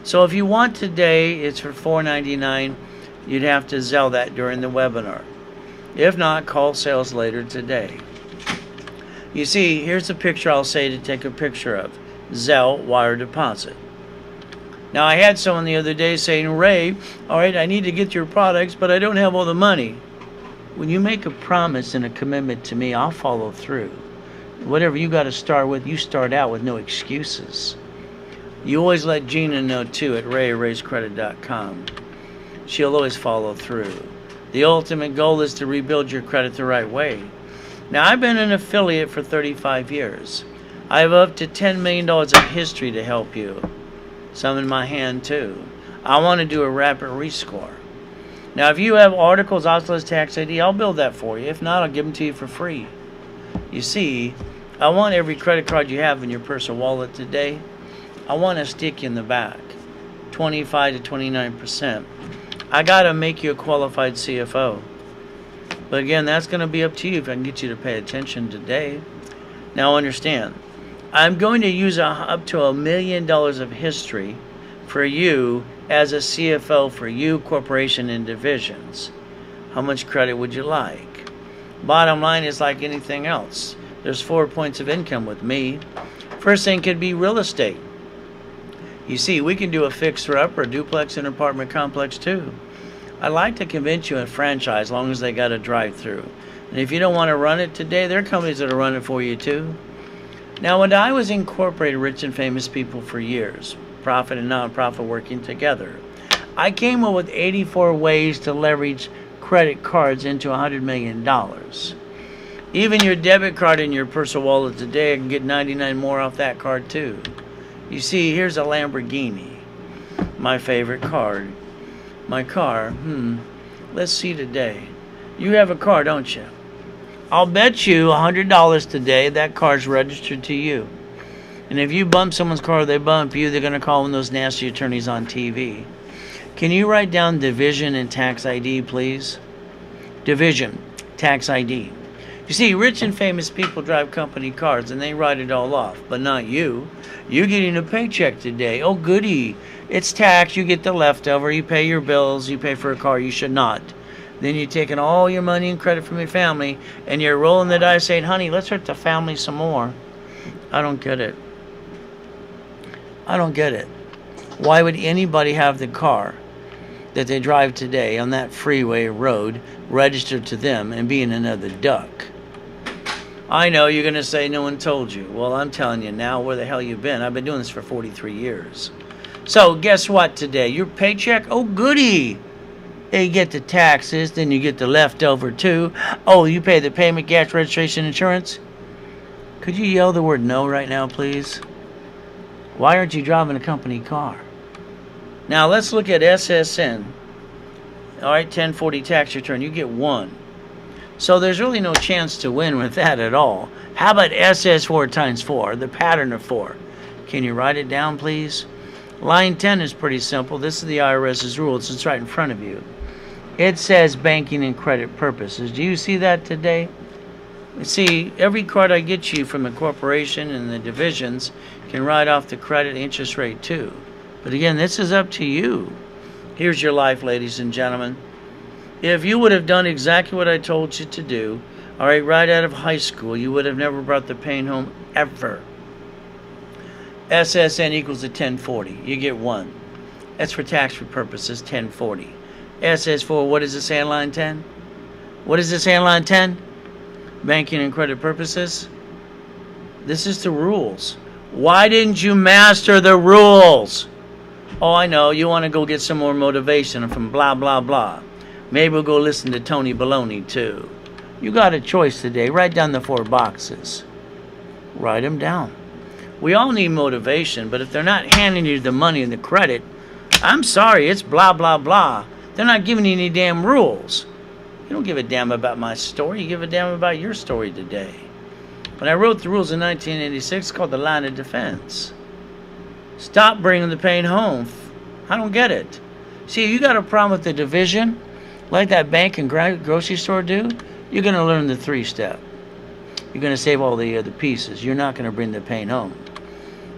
So if you want today, it's for $4.99. You'd have to Zelle that during the webinar. If not, call sales later today. You see, here's a picture I'll say to take a picture of. Zelle wire deposit. Now, I had someone the other day saying, Ray, all right, I need to get your products, but I don't have all the money. When you make a promise and a commitment to me, I'll follow through. Whatever you got to start with, you start out with no excuses. You always let Gina know, too, at rayscredit.com. She'll always follow through. The ultimate goal is to rebuild your credit the right way. Now, I've been an affiliate for 35 years. I have up to $10 million of history to help you. Some in my hand, too. I want to do a rapid rescore. Now, if you have articles, oscillus, tax ID, I'll build that for you. If not, I'll give them to you for free. You see, I want every credit card you have in your personal wallet today. I want to stick you in the back. 25 to 29%. I got to make you a qualified CFO. But again, that's going to be up to you if I can get you to pay attention today. Now understand, I'm going to use up to $1 million of history for you as a CFO for you, corporation, and divisions. How much credit would you like? Bottom line is like anything else. There's 4 points of income with me. First thing could be real estate. You see, we can do a fixer-up or a duplex and apartment complex too. I'd like to convince you a franchise as long as they got a drive-through. And if you don't want to run it today, there are companies that are running for you too. Now, when I was incorporated Rich and Famous People for years, profit and non-profit working together, I came up with 84 ways to leverage credit cards into $100 million. Even your debit card in your personal wallet today, I can get 99 more off that card too. You see, here's a Lamborghini, my favorite card. My car, let's see today. You have a car, don't you? I'll bet you $100 today that car's registered to you. And if you bump someone's car or they bump you, they're going to call one of those nasty attorneys on TV. Can you write down division and tax ID, please? Division, tax ID. You see, rich and famous people drive company cars and they write it all off, but not you. You're getting a paycheck today. Oh, goody. It's tax. You get the leftover. You pay your bills. You pay for a car you should not. Then you're taking all your money and credit from your family and you're rolling the dice saying, honey, let's hurt the family some more. I don't get it. I don't get it. Why would anybody have the car that they drive today on that freeway road registered to them and being another duck? I know you're going to say no one told you. Well, I'm telling you now, where the hell you been? I've been doing this for 43 years. So guess what today? Your paycheck? Oh, goody. You get the taxes, then you get the leftover too. Oh, you pay the payment, gas, registration, insurance. Could you yell the word no right now, please? Why aren't you driving a company car? Now let's look at SSN. All right, 1040 tax return. You get 1. So there's really no chance to win with that at all. How about SS4 times 4, the pattern of 4? Can you write it down, please? Line 10 is pretty simple. This is the IRS's rules. It's right in front of you. It says banking and credit purposes. Do you see that today? See, every card I get you from the corporation and the divisions can write off the credit interest rate too. But again, this is up to you. Here's your life, ladies and gentlemen. If you would have done exactly what I told you to do, all right, right out of high school, you would have never brought the pain home ever. SSN equals a 1040. You get 1. That's for tax-free purposes, 1040. SS4, what does it say on line 10? What does it say on line 10? Banking and credit purposes. This is the rules. Why didn't you master the rules? Oh, I know. You want to go get some more motivation from blah, blah, blah. Maybe we'll go listen to Tony Baloney, too. You got a choice today. Write down the 4 boxes. Write them down. We all need motivation, but if they're not handing you the money and the credit, I'm sorry, it's blah, blah, blah. They're not giving you any damn rules. You don't give a damn about my story. You give a damn about your story today. When I wrote the rules in 1986, it's called the line of defense. Stop bringing the pain home. I don't get it. See, you got a problem with the division, like that bank and grocery store do, you're going to learn the 3-step. You're going to save all the other pieces. You're not going to bring the pain home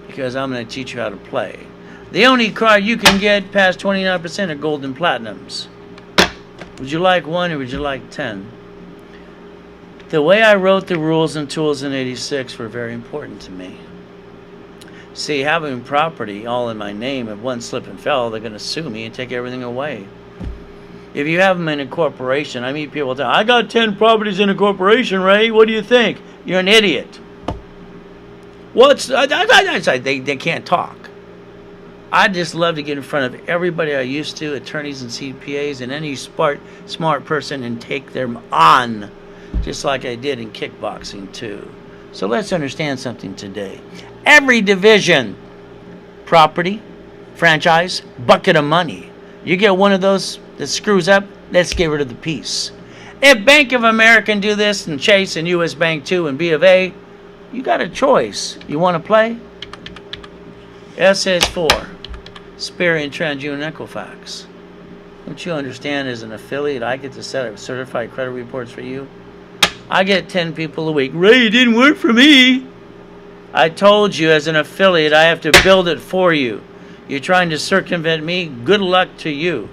because I'm going to teach you how to play. The only card you can get past 29% are gold and platinums. Would you like 1 or would you like 10? The way I wrote the rules and tools in 86 were very important to me. See, having property all in my name, if one slip and fell, they're going to sue me and take everything away. If you have them in a corporation, I meet people tell, I got 10 properties in a corporation, Ray. What do you think? You're an idiot. They can't talk. I just love to get in front of everybody I used to, attorneys and CPAs and any smart person, and take them on, just like I did in kickboxing too. So let's understand something today. Every division, property, franchise, bucket of money. You get one of those that screws up, let's get rid of the piece. If Bank of America can do this, and Chase and US Bank too, and B of A, you got a choice. You want to play? SS4, Spirit and TransUnion Equifax. Don't you understand, as an affiliate, I get to set up certified credit reports for you? I get 10 people a week. Ray, it didn't work for me. I told you, as an affiliate, I have to build it for you. You're trying to circumvent me? Good luck to you.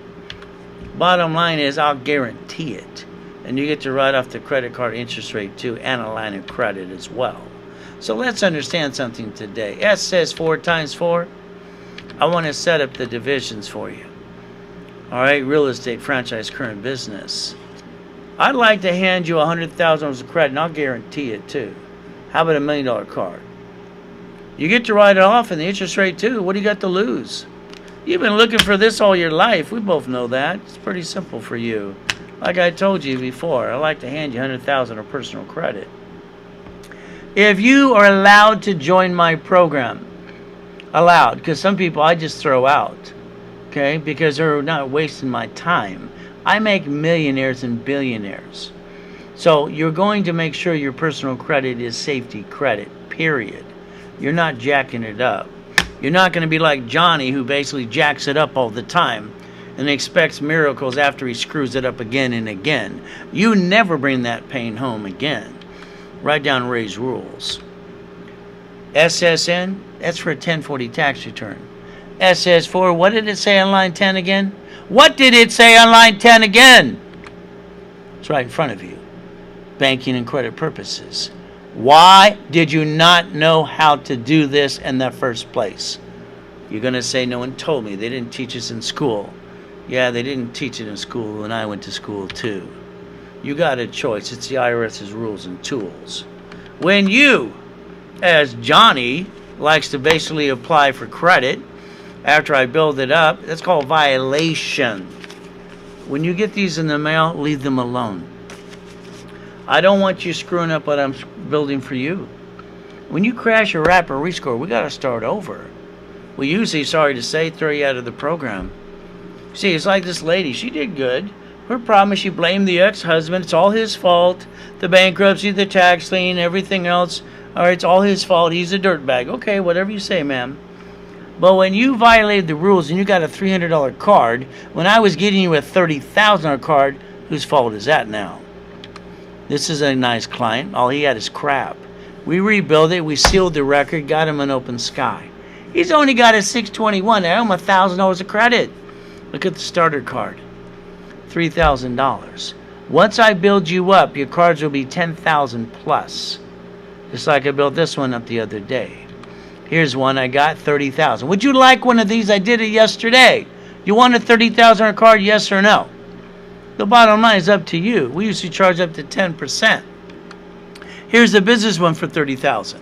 Bottom line is, I'll guarantee it. And you get to write off the credit card interest rate too, and a line of credit as well. So let's understand something today. S says 4 times 4. I want to set up the divisions for you. All right, real estate, franchise, current business. I'd like to hand you $100,000 of credit, and I'll guarantee it too. How about $1 million card? You get to write it off, and the interest rate too. What do you got to lose? You've been looking for this all your life. We both know that. It's pretty simple for you. Like I told you before, I like to hand you $100,000 of personal credit. If you are allowed to join my program, allowed, because some people I just throw out, okay, because they're not wasting my time. I make millionaires and billionaires. So you're going to make sure your personal credit is safety credit, period. You're not jacking it up. You're not going to be like Johnny, who basically jacks it up all the time and expects miracles after he screws it up again and again. You never bring that pain home again. Write down Ray's rules. SSN, that's for a 1040 tax return. SS4, what did it say on line 10 again? What did it say on line 10 again? It's right in front of you. Banking and credit purposes. Why did you not know how to do this in the first place? You're going to say, no one told me. They didn't teach us in school. Yeah, they didn't teach it in school when I went to school too. You got a choice. It's the IRS's rules and tools. When you, as Johnny, likes to basically apply for credit after I build it up, that's called violation. When you get these in the mail, leave them alone. I don't want you screwing up what I'm building for you. When you crash or wrap or rescore, we got to start over. We usually, sorry to say, throw you out of the program. See, it's like this lady. She did good. Her problem is she blamed the ex-husband. It's all his fault. The bankruptcy, the tax lien, everything else. All right, it's all his fault. He's a dirtbag. Okay, whatever you say, ma'am. But when you violated the rules and you got a $300 card, when I was getting you a $30,000 card, whose fault is that now? This is a nice client. All he had is crap. We rebuilt it. We sealed the record, got him an open sky. He's only got a 621. I owe him $1,000 of credit. Look at the starter card. $3,000. Once I build you up, your cards will be $10,000 plus. Just like I built this one up the other day. Here's one I got, $30,000. Would you like one of these? I did it yesterday. You want a $30,000 card, yes or no? The bottom line is up to you. We usually charge up to 10%. Here's the business one for $30,000.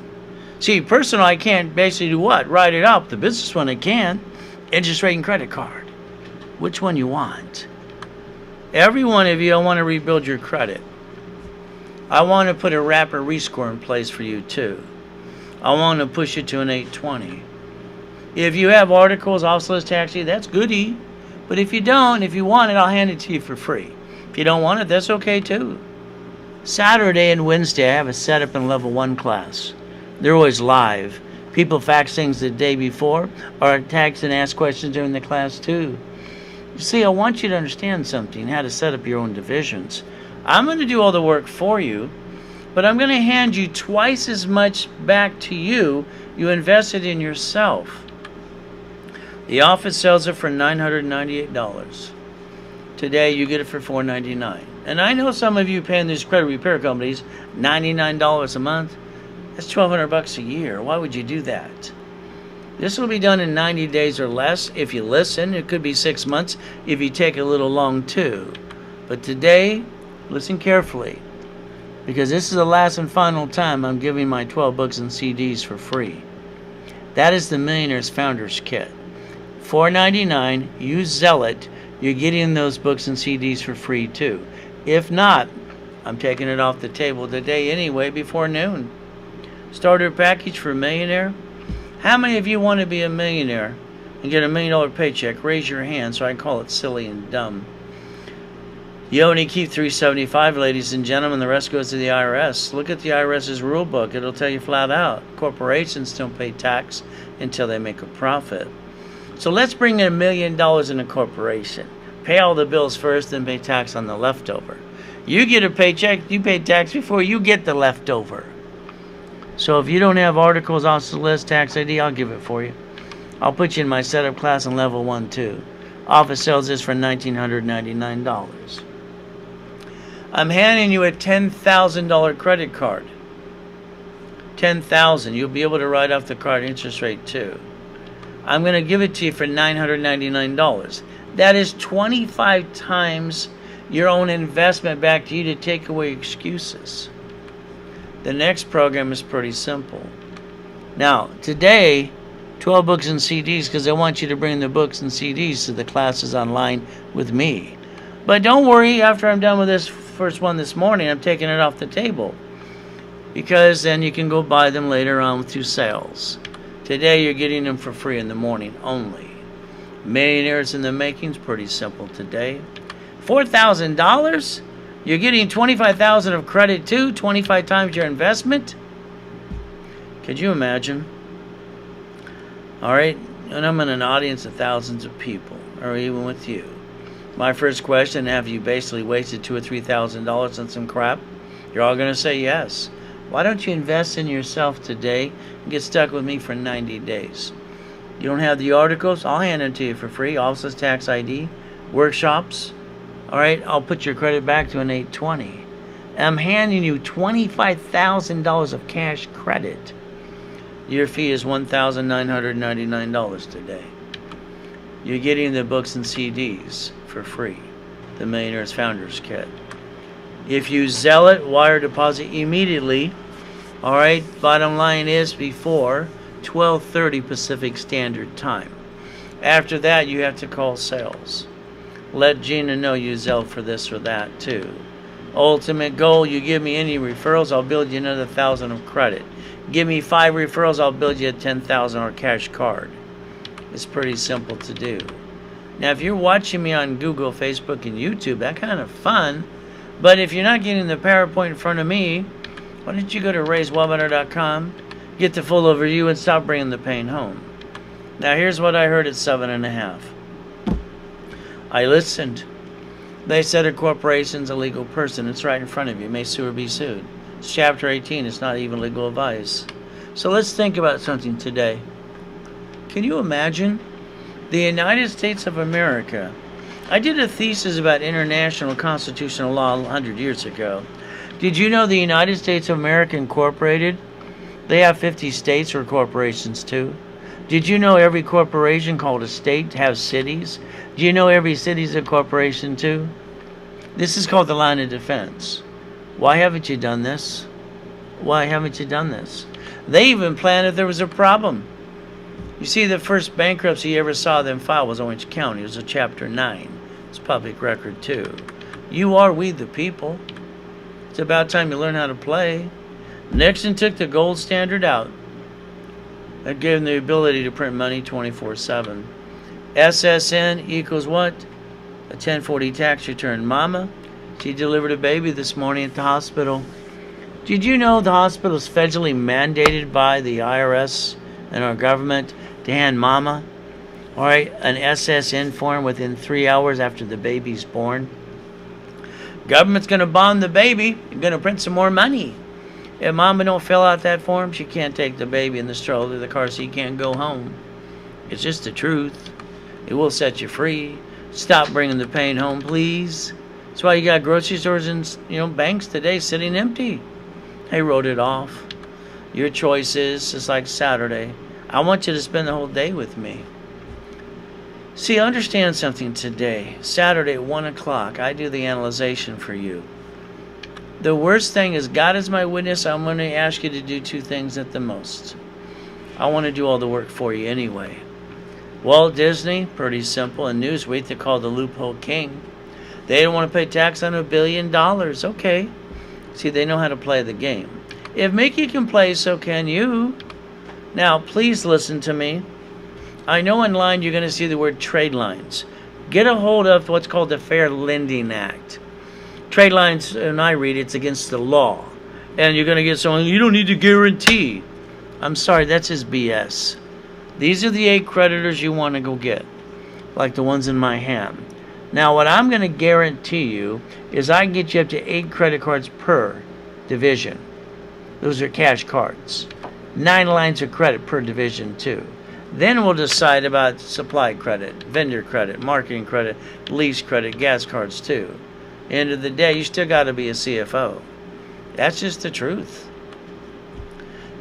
See, personal, I can't basically do what? Write it up. The business one I can. Interest rate and credit card. Which one you want? Every one of you, I want to rebuild your credit. I want to put a rapid rescore in place for you too. I want to push it to an 820. If you have articles, also list taxi, that's goody. But if you don't, if you want it, I'll hand it to you for free. If you don't want it, that's okay too. Saturday and Wednesday, I have a setup in level 1 class. They're always live. People fax things the day before or text and ask questions during the class too. You see, I want you to understand something, how to set up your own divisions. I'm going to do all the work for you, but I'm going to hand you twice as much back to you invested in yourself. The office sells it for $998. Today, you get it for $499. And I know some of you paying these credit repair companies $99 a month. That's $1,200 a year. Why would you do that? This will be done in 90 days or less. If you listen, it could be 6 months if you take a little long too. But today, listen carefully, because this is the last and final time I'm giving my 12 books and CDs for free. That is the Millionaire's Founders Kit. $4.99, use Zealot, you're getting those books and CDs for free too. If not, I'm taking it off the table today anyway before noon. Starter package for a millionaire. How many of you want to be a millionaire and get $1 million paycheck? Raise your hand so I can call it silly and dumb. You only keep $375, ladies and gentlemen. The rest goes to the IRS. Look at the IRS's rule book. It'll tell you flat out. Corporations don't pay tax until they make a profit. So let's bring in $1 million in a corporation. Pay all the bills first, then pay tax on the leftover. You get a paycheck, you pay tax before you get the leftover. So if you don't have articles, also list, tax ID, I'll give it for you. I'll put you in my setup class in level 1 too. Office sells this for $1,999. I'm handing you a $10,000 credit card. $10,000. You'll be able to write off the card interest rate too. I'm going to give it to you for $999. That is 25 times your own investment back to you to take away excuses. The next program is pretty simple. Now, today, 12 books and CDs, because I want you to bring the books and CDs to the classes online with me. But don't worry, after I'm done with this first one this morning, I'm taking it off the table, because then you can go buy them later on through sales. Today, you're getting them for free in the morning only. Millionaires in the Making's pretty simple today. $4,000? You're getting $25,000 of credit too, 25 times your investment? Could you imagine? All right, and I'm in an audience of thousands of people, or even with you. My first question, have you basically wasted $2,000 or $3,000 on some crap? You're all going to say yes. Why don't you invest in yourself today and get stuck with me for 90 days? You don't have the articles? I'll hand them to you for free. Also tax ID, workshops. All right, I'll put your credit back to an 820. I'm handing you $25,000 of cash credit. Your fee is $1,999 today. You're getting the books and CDs for free. The Millionaire's Founders Kit. If you Zealot, wire deposit immediately. All right, bottom line is before 12:30 Pacific Standard Time. After that, you have to call sales. Let Gina know you Zelle for this or that too. Ultimate goal, you give me any referrals, I'll build you another 1,000 of credit. Give me 5 referrals, I'll build you a 10,000 or cash card. It's pretty simple to do. Now, if you're watching me on Google, Facebook, and YouTube, that's kind of fun. But if you're not getting the PowerPoint in front of me, why don't you go to RaysWebinar.com, get the full overview, and stop bringing the pain home. Now here's what I heard at 7.5. I listened. They said a corporation's a legal person. It's right in front of you. May sue or be sued. It's chapter 18. It's not even legal advice. So let's think about something today. Can you imagine the United States of America? I did a thesis about international constitutional law 100 years ago. Did you know the United States of America Incorporated? They have 50 states or corporations too. Did you know every corporation called a state has cities? Do you know every city is a corporation too? This is called the line of defense. Why haven't you done this? Why haven't you done this? They even planned if there was a problem. You see, the first bankruptcy you ever saw them file was Orange County. It was a Chapter 9. It's public record too. You are we the people. It's about time you learn how to play. Nixon took the gold standard out. That gave them the ability to print money 24/7. SSN equals what? A 1040 tax return. Mama, she delivered a baby this morning at the hospital. Did you know the hospital is federally mandated by the IRS and our government to hand Mama, all right, an SSN form within 3 hours after the baby's born? Government's going to bond the baby. You're going to print some more money. If Mama don't fill out that form, she can't take the baby in the stroller, the car seat, can't go home. It's just the truth. It will set you free. Stop bringing the pain home, please. That's why you got grocery stores and banks today sitting empty. They wrote it off. Your choice is, it's like Saturday. I want you to spend the whole day with me. See, understand something today. Saturday at 1 o'clock, I do the analyzation for you. The worst thing is, God is my witness, I'm going to ask you to do two things at the most. I want to do all the work for you anyway. Walt Disney, pretty simple, and Newsweek, they're called the loophole king. They don't want to pay tax on $1 billion. Okay. See, they know how to play the game. If Mickey can play, so can you. Now, please listen to me. I know online you're going to see the word trade lines. Get a hold of what's called the Fair Lending Act. Trade lines, and I read it's against the law. And you're going to get someone, you don't need to guarantee. I'm sorry, that's his BS. These are the 8 creditors you want to go get, like the ones in my hand. Now, what I'm going to guarantee you is I can get you up to 8 credit cards per division. Those are cash cards. 9 lines of credit per division, too. Then we'll decide about supply credit, vendor credit, marketing credit, lease credit, gas cards, too. End of the day, you still got to be a CFO. That's just the truth.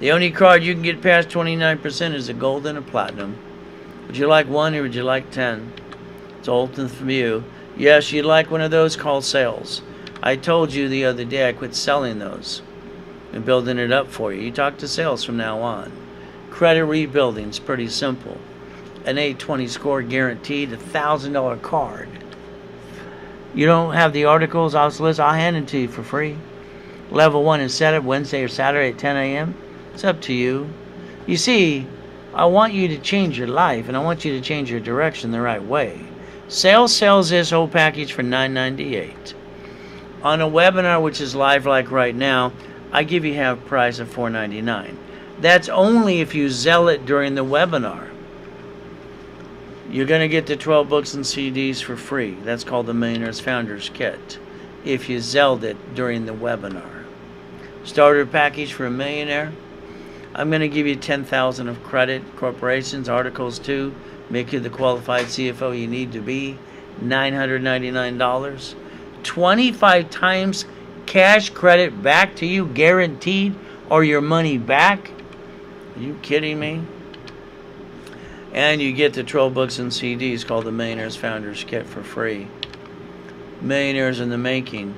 The only card you can get past 29% is a gold and a platinum. Would you like 1 or would you like 10? It's ultimate from you. Yes, you'd like one of those, called sales. I told you the other day I quit selling those and building it up for you. You talk to sales from now on. Credit rebuilding is pretty simple. An 820 score guaranteed, $1,000 card. You don't have the articles, I'll hand them to you for free. Level 1 is set up Wednesday or Saturday at 10 a.m. It's up to you. You see, I want you to change your life, and I want you to change your direction the right way. Sales sells this whole package for $9.98. On a webinar, which is live like right now, I give you half price of $4.99. That's only if you Zell it during the webinar. You're going to get the 12 books and CDs for free. That's called the Millionaire's Founders Kit. If you Zelled it during the webinar. Starter package for a millionaire. I'm going to give you $10,000 of credit. Corporations, articles too. Make you the qualified CFO you need to be. $999. 25 times cash credit back to you, guaranteed, or your money back. Are you kidding me? And you get the 12 books and CDs called the Millionaire's Founders Kit for free. Millionaires in the making.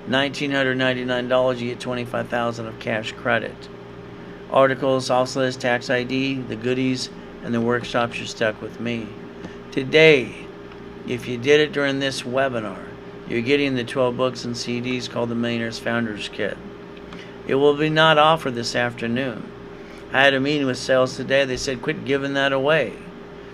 $1,999, you get $25,000 of cash credit. Articles, also list, tax ID, the goodies, and the workshops. You're stuck with me. Today, if you did it during this webinar, you're getting the 12 books and CDs called the Millionaire's Founders Kit. It will be not offered this afternoon. I had a meeting with sales today. They said, quit giving that away,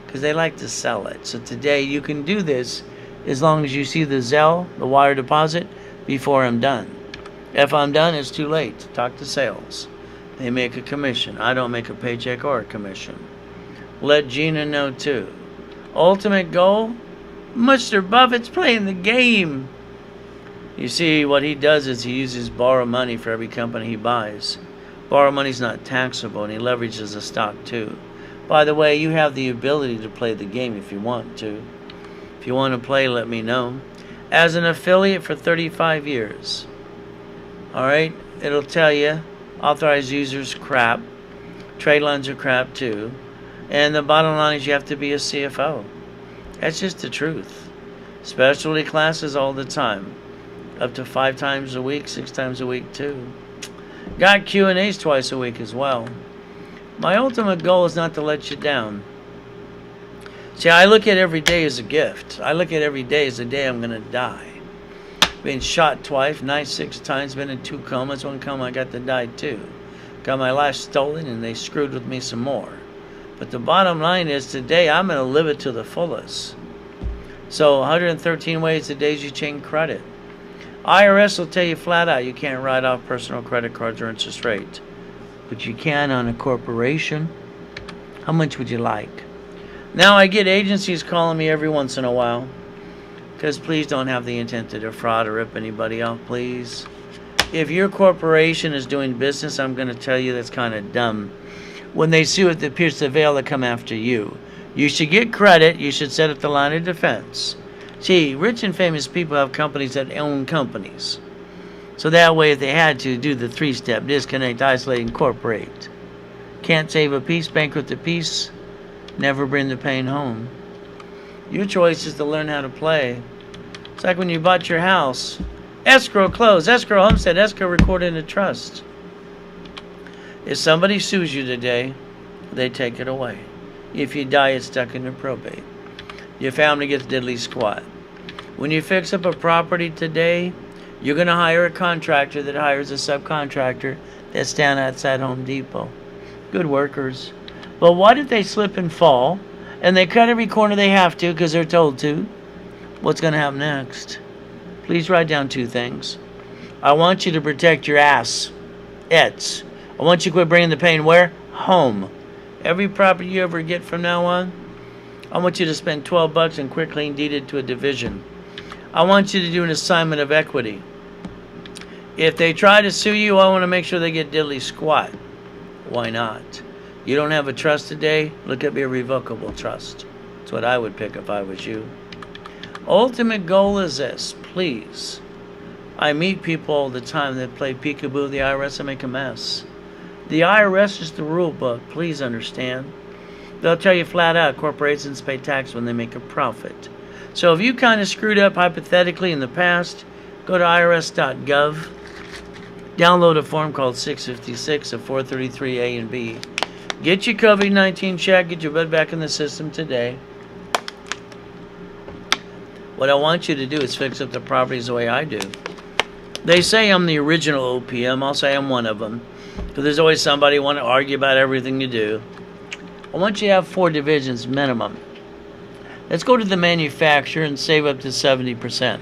because they like to sell it. So today you can do this as long as you see the Zelle, the wire deposit, before I'm done. If I'm done, it's too late. Talk to sales. They make a commission. I don't make a paycheck or a commission. Let Gina know too. Ultimate goal? Mr. Buffett's playing the game. You see, what he does is he uses borrowed money for every company he buys. Borrowed money's not taxable, and he leverages the stock too. By the way, you have the ability to play the game if you want to. If you want to play, let me know. As an affiliate for 35 years. Alright? It'll tell you authorized users crap. Trade lines are crap too. And the bottom line is you have to be a CFO. That's just the truth. Specialty classes all the time. Up to 5 times a week, 6 times a week too. Got Q&As twice a week as well. My ultimate goal is not to let you down. See, I look at every day as a gift. I look at every day as the day I'm going to die. Been shot twice, knifed 6 times, been in 2 comas. 1 coma I got to die too. Got my life stolen and they screwed with me some more. But the bottom line is today I'm going to live it to the fullest. So 113 ways the days you change credit. IRS will tell you flat out you can't write off personal credit cards or interest rate. But you can on a corporation. How much would you like? Now I get agencies calling me every once in a while. Because please don't have the intent to defraud or rip anybody off, please. If your corporation is doing business, I'm going to tell you that's kind of dumb. When they sue at the pierce the veil, they come after you. You should get credit. You should set up the line of defense. See, rich and famous people have companies that own companies. So that way, if they had to, do the 3-step, disconnect, isolate, incorporate. Can't save a piece, bankrupt a piece, never bring the pain home. Your choice is to learn how to play. It's like when you bought your house. Escrow closed, escrow homestead, escrow recorded in a trust. If somebody sues you today, they take it away. If you die, it's stuck in the probate. Your family gets diddly squat. When you fix up a property today, you're going to hire a contractor that hires a subcontractor that's down outside Home Depot. Good workers. But what if they slip and fall, and they cut every corner they have to because they're told to? What's going to happen next? Please write down 2 things. I want you to protect your ass. I want you to quit bringing the pain where? Home. Every property you ever get from now on, I want you to spend $12 and quick clean deed it to a division. I want you to do an assignment of equity. If they try to sue you, I want to make sure they get diddly squat. Why not? You don't have a trust today? Look at your irrevocable trust. That's what I would pick if I was you. Ultimate goal is this, please. I meet people all the time that play peekaboo with the IRS and make a mess. The IRS is the rule book, please understand. They'll tell you flat out corporations pay tax when they make a profit. So if you kind of screwed up hypothetically in the past, go to irs.gov, download a form called 656 of 433A and B. Get your COVID-19 check, get your butt back in the system today. What I want you to do is fix up the properties the way I do. They say I'm the original OPM. I'll say I'm one of them. Because there's always somebody who want to argue about everything you do. I want you to have 4 divisions minimum. Let's go to the manufacturer and save up to 70%.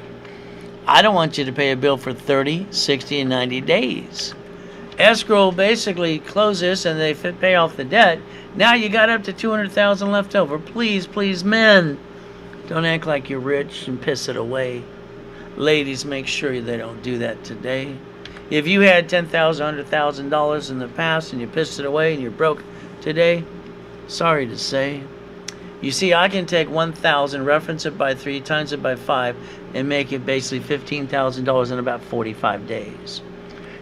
I don't want you to pay a bill for 30, 60, and 90 days. Escrow basically close this and they pay off the debt. Now you got up to $200,000 left over. Please, please, men, don't act like you're rich and piss it away. Ladies, make sure they don't do that today. If you had $10,000, $100,000 in the past and you pissed it away and you're broke today, sorry to say. You see, I can take 1,000, reference it by 3, times it by 5, and make it basically $15,000 in about 45 days.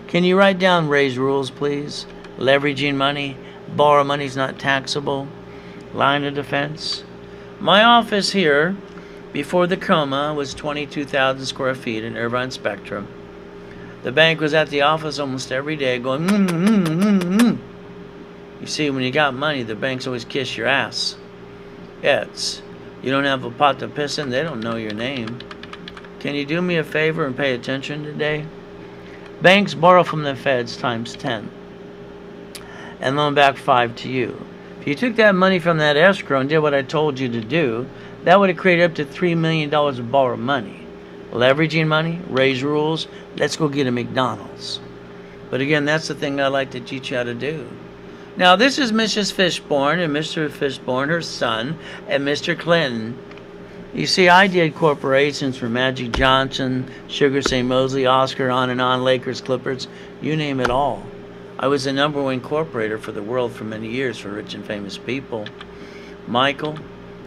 Can you write down Ray's rules, please? Leveraging money, borrow money is not taxable, line of defense. My office here, before the coma, was 22,000 square feet in Irvine Spectrum. The bank was at the office almost every day going, You see, when you got money, the banks always kiss your ass. You don't have a pot to piss in, they don't know your name. Can you do me a favor and pay attention today? Banks borrow from the feds times 10 and loan back 5 to you. If you took that money from that escrow and did what I told you to do, that would have created up to $3 million of borrowed money. Leveraging money, raise rules, let's go get a McDonald's. But again, that's the thing I like to teach you how to do. Now, this is Mrs. Fishburne and Mr. Fishburne, her son, and Mr. Clinton. You see, I did corporations for Magic Johnson, Sugar St. Mosley, Oscar, on and on, Lakers, Clippers, you name it all. I was the #1 corporator for the world for many years for rich and famous people. Michael,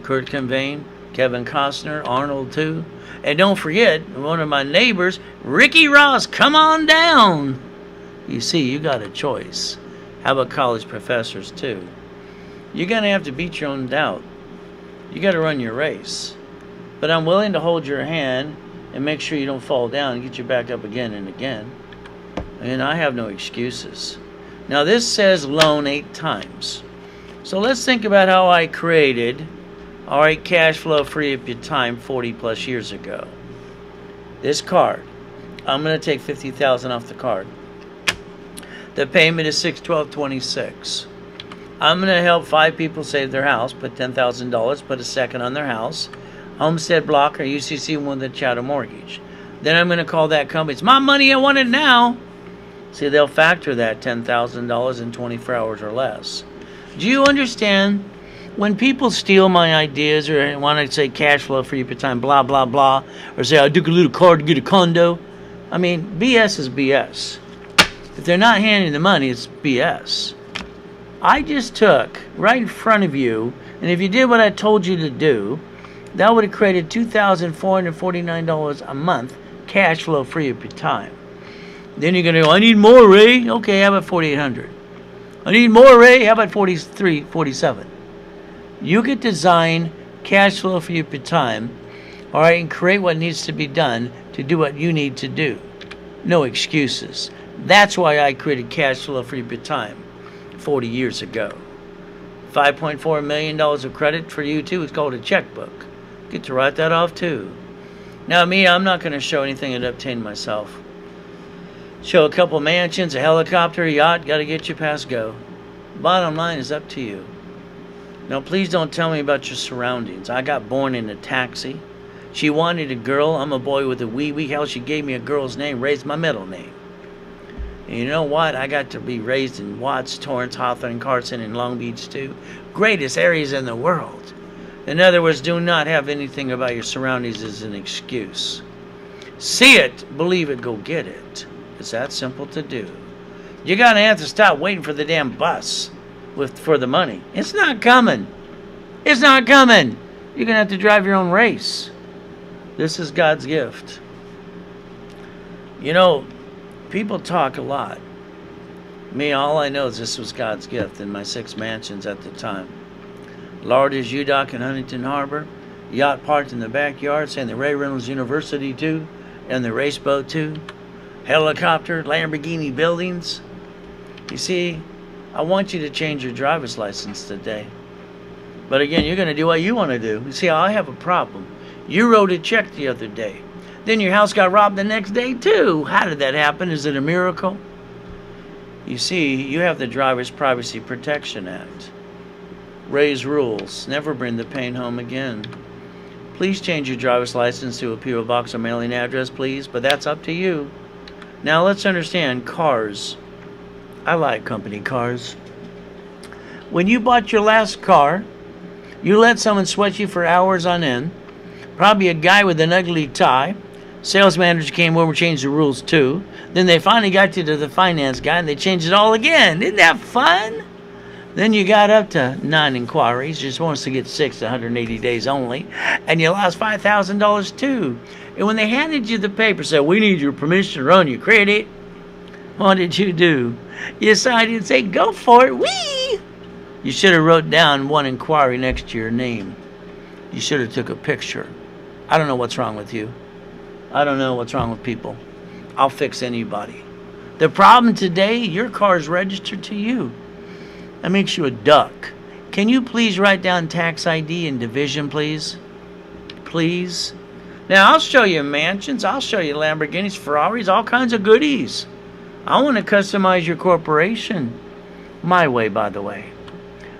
Kurt Cobain, Kevin Costner, Arnold too. And don't forget, one of my neighbors, Ricky Ross, come on down. You see, you got a choice. How about college professors too? You're going to have to beat your own doubt. You got to run your race. But I'm willing to hold your hand and make sure you don't fall down and get you back up again and again. And I have no excuses. Now this says loan 8 times. So let's think about how I created, all right, cash flow free up your time 40 plus years ago. This card, I'm going to take $50,000 off the card. The payment is $612.26. I'm going to help 5 people save their house, put $10,000, put a second on their house. Homestead Block or UCC with a chattel mortgage. Then I'm going to call that company. It's my money, I want it now. See, they'll factor that $10,000 in 24 hours or less. Do you understand? When people steal my ideas or want to say cash flow for you per time, blah, blah, blah, or say I took a little card to get a condo, I mean, BS is BS. If they're not handing the money, it's BS. I just took right in front of you, and if you did what I told you to do, that would have created $2,449 a month cash flow free of your time. Then you're going to go, I need more, Ray. Okay, how about $4,800? I need more, Ray. How about $4,347? You could design cash flow for your time, all right, and create what needs to be done to do what you need to do. No excuses. That's why I created cash flow for your time 40 years ago. $5.4 million of credit for you, too. It's called a checkbook. Get to write that off too. Now me, I'm not going to show anything I'd obtained myself. Show a couple mansions, a helicopter, a yacht, got to get you past go. Bottom line is up to you. Now please don't tell me about your surroundings. I got born in a taxi. She wanted a girl. I'm a boy with a wee. Hell, she gave me a girl's name, raised my middle name. And you know what? I got to be raised in Watts, Torrance, Hawthorne, Carson, and Long Beach too. Greatest areas in the world. In other words, do not have anything about your surroundings as an excuse. See it, believe it, go get it. It's that simple to do. You're going to have to stop waiting for the damn bus for the money. It's not coming. It's not coming. You're going to have to drive your own race. This is God's gift. You know, people talk a lot. Me, all I know is this was God's gift in my 6 mansions at the time. Lauderdale's U-Dock in Huntington Harbor, yacht parked in the backyard, saying the Ray Reynolds University too, and the race boat too, helicopter, Lamborghini buildings. You see, I want you to change your driver's license today. But again, you're going to do what you want to do. You see, I have a problem. You wrote a check the other day. Then your house got robbed the next day too. How did that happen? Is it a miracle? You see, you have the Driver's Privacy Protection Act. Ray's rules. Never bring the pain home again. Please change your driver's license to a P.O. box or mailing address, please, but that's up to you. Now let's understand cars. I like company cars. When you bought your last car, you let someone sweat you for hours on end. Probably a guy with an ugly tie. Sales manager came over and changed the rules too. Then they finally got you to the finance guy and they changed it all again. Isn't that fun? Then you got up to 9 inquiries, just wants to get 6 to 180 days only, and you lost $5,000 too. And when they handed you the paper, said, we need your permission to run your credit, what did you do? You signed it and said, go for it, wee! You should have wrote down 1 inquiry next to your name. You should have took a picture. I don't know what's wrong with you. I don't know what's wrong with people. I'll fix anybody. The problem today, your car is registered to you. That makes you a duck. Can you please write down tax ID and division, please? Please? Now, I'll show you mansions. I'll show you Lamborghinis, Ferraris, all kinds of goodies. I want to customize your corporation. My way, by the way.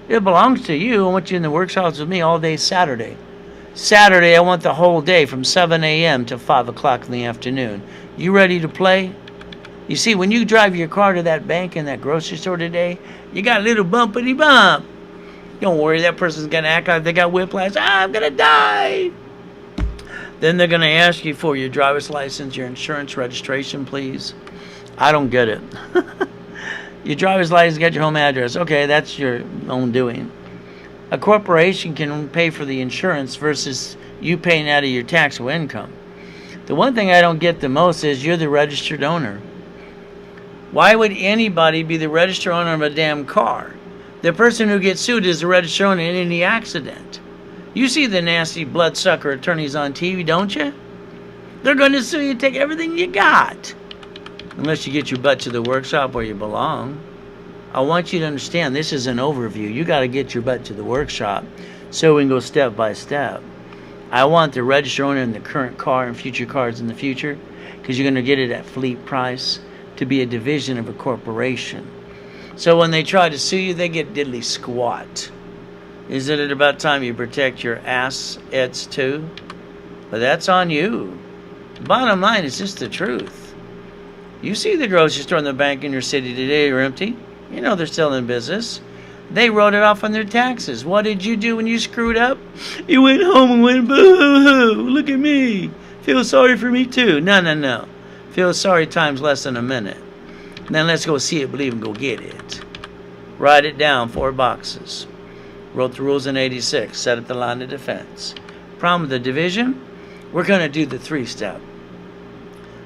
It belongs to you. I want you in the workshops with me all day Saturday. Saturday, I want the whole day from 7 a.m. to 5 o'clock in the afternoon. You ready to play? You see, when you drive your car to that bank and that grocery store today, you got a little bumpity bump. Don't worry, that person's going to act like they got whiplash. I'm going to die. Then they're going to ask you for your driver's license, your insurance registration, please. I don't get it. Your driver's license, get your home address. Okay, that's your own doing. A corporation can pay for the insurance versus you paying out of your taxable income. The one thing I don't get the most is you're the registered owner. Why would anybody be the registered owner of a damn car? The person who gets sued is the registered owner in any accident. You see the nasty bloodsucker attorneys on TV, don't you? They're going to sue you, take everything you got. Unless you get your butt to the workshop where you belong. I want you to understand, this is an overview. You got to get your butt to the workshop so we can go step by step. I want the registered owner in the current car and future cars in the future, because you're going to get it at fleet price, to be a division of a corporation. So when they try to sue you, they get diddly squat. Isn't it about time you protect your assets too? But that's on you. Bottom line is just the truth. You see the grocery store and the bank in your city today are empty. You know they're still in business. They wrote it off on their taxes. What did you do when you screwed up? You went home and went, boo-hoo, look at me. Feel sorry for me too. No. Feel sorry times less than a minute. Then let's go see it, believe, and go get it. Write it down, 4 boxes. Wrote the rules in 86, set up the line of defense. Problem with the division? We're going to do the 3-step.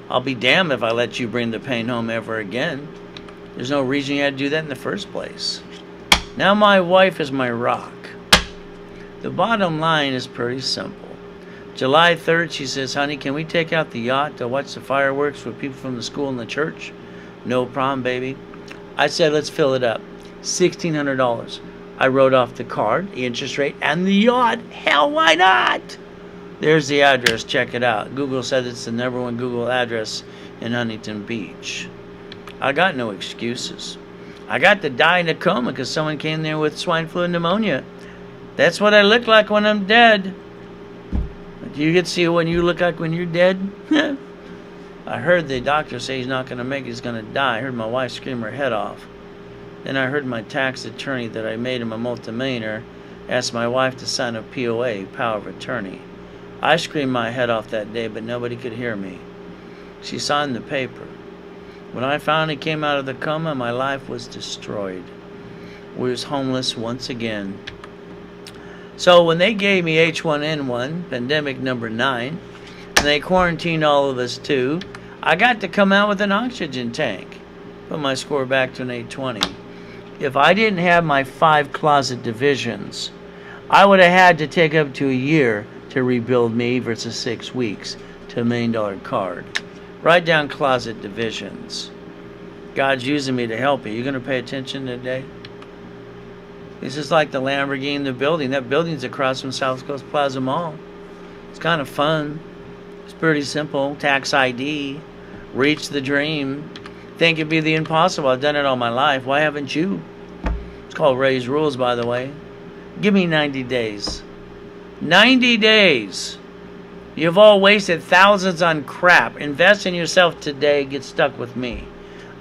I'll be damned if I let you bring the pain home ever again. There's no reason you had to do that in the first place. Now my wife is my rock. The bottom line is pretty simple. July 3rd, she says, honey, can we take out the yacht to watch the fireworks with people from the school and the church? No problem, baby. I said, let's fill it up. $1,600. I wrote off the card, the interest rate, and the yacht. Hell, why not? There's the address. Check it out. Google said it's the #1 Google address in Huntington Beach. I got no excuses. I got to die in a coma because someone came there with swine flu and pneumonia. That's what I look like when I'm dead. Do you get to see what you look like when you're dead? I heard the doctor say he's not going to make it. He's going to die. I heard my wife scream her head off. Then I heard my tax attorney that I made him a multimillionaire ask my wife to sign a POA, power of attorney. I screamed my head off that day, but nobody could hear me. She signed the paper. When I finally came out of the coma, my life was destroyed. We was homeless once again. So when they gave me H1N1, pandemic number 9, and they quarantined all of us too, I got to come out with an oxygen tank. Put my score back to an 820. If I didn't have my 5 closet divisions, I would have had to take up to a year to rebuild me versus 6 weeks to $1 million card. Write down closet divisions. God's using me to help you. You going to pay attention today? This is like the Lamborghini, the building. That building's across from South Coast Plaza Mall. It's kind of fun. It's pretty simple. Tax ID. Reach the dream. Think it'd be the impossible. I've done it all my life. Why haven't you? It's called Ray's Rules, by the way. Give me 90 days. 90 days. You've all wasted thousands on crap. Invest in yourself today. Get stuck with me.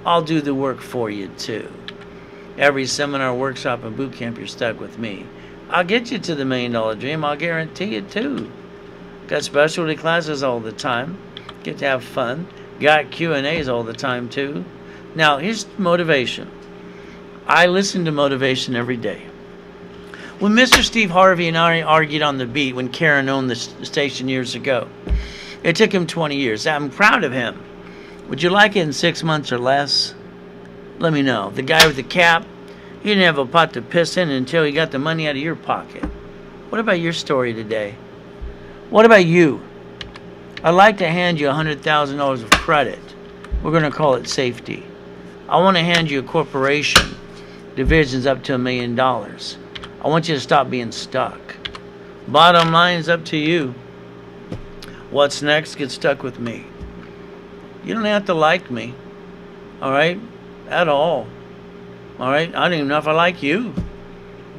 I'll do the work for you too. Every seminar, workshop, and boot camp, you're stuck with me. I'll get you to the $1 million dream. I'll guarantee it too. Got specialty classes all the time. Get to have fun. Got Q&As all the time too. Now here's motivation. I listen to motivation every day. When Mr. Steve Harvey and I argued on the beat when Karen owned the station years ago, it took him 20 years. I'm proud of him. Would you like it in 6 months or less? Let me know. The guy with the cap, he didn't have a pot to piss in until he got the money out of your pocket. What about your story today? What about you? I'd like to hand you $100,000 of credit. We're going to call it safety. I want to hand you a corporation, divisions up to $1 million. I want you to stop being stuck. Bottom line is up to you. What's next? Get stuck with me. You don't have to like me. All right? At all. All right? I don't even know if I like you.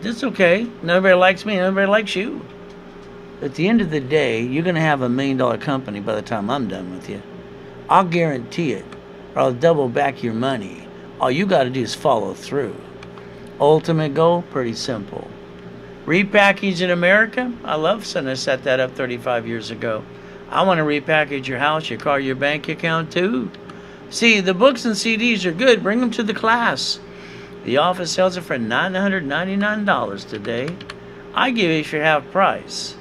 That's okay. Nobody likes me. Nobody likes you. At the end of the day, you're going to have $1 million company by the time I'm done with you. I'll guarantee it. or I'll double back your money. All you got to do is follow through. Ultimate goal, pretty simple. Repackage in America? I love when I set that up 35 years ago. I want to repackage your house, your car, your bank account too. See, the books and CDs are good. Bring them to the class. The office sells it for $999 today. I give it for half price.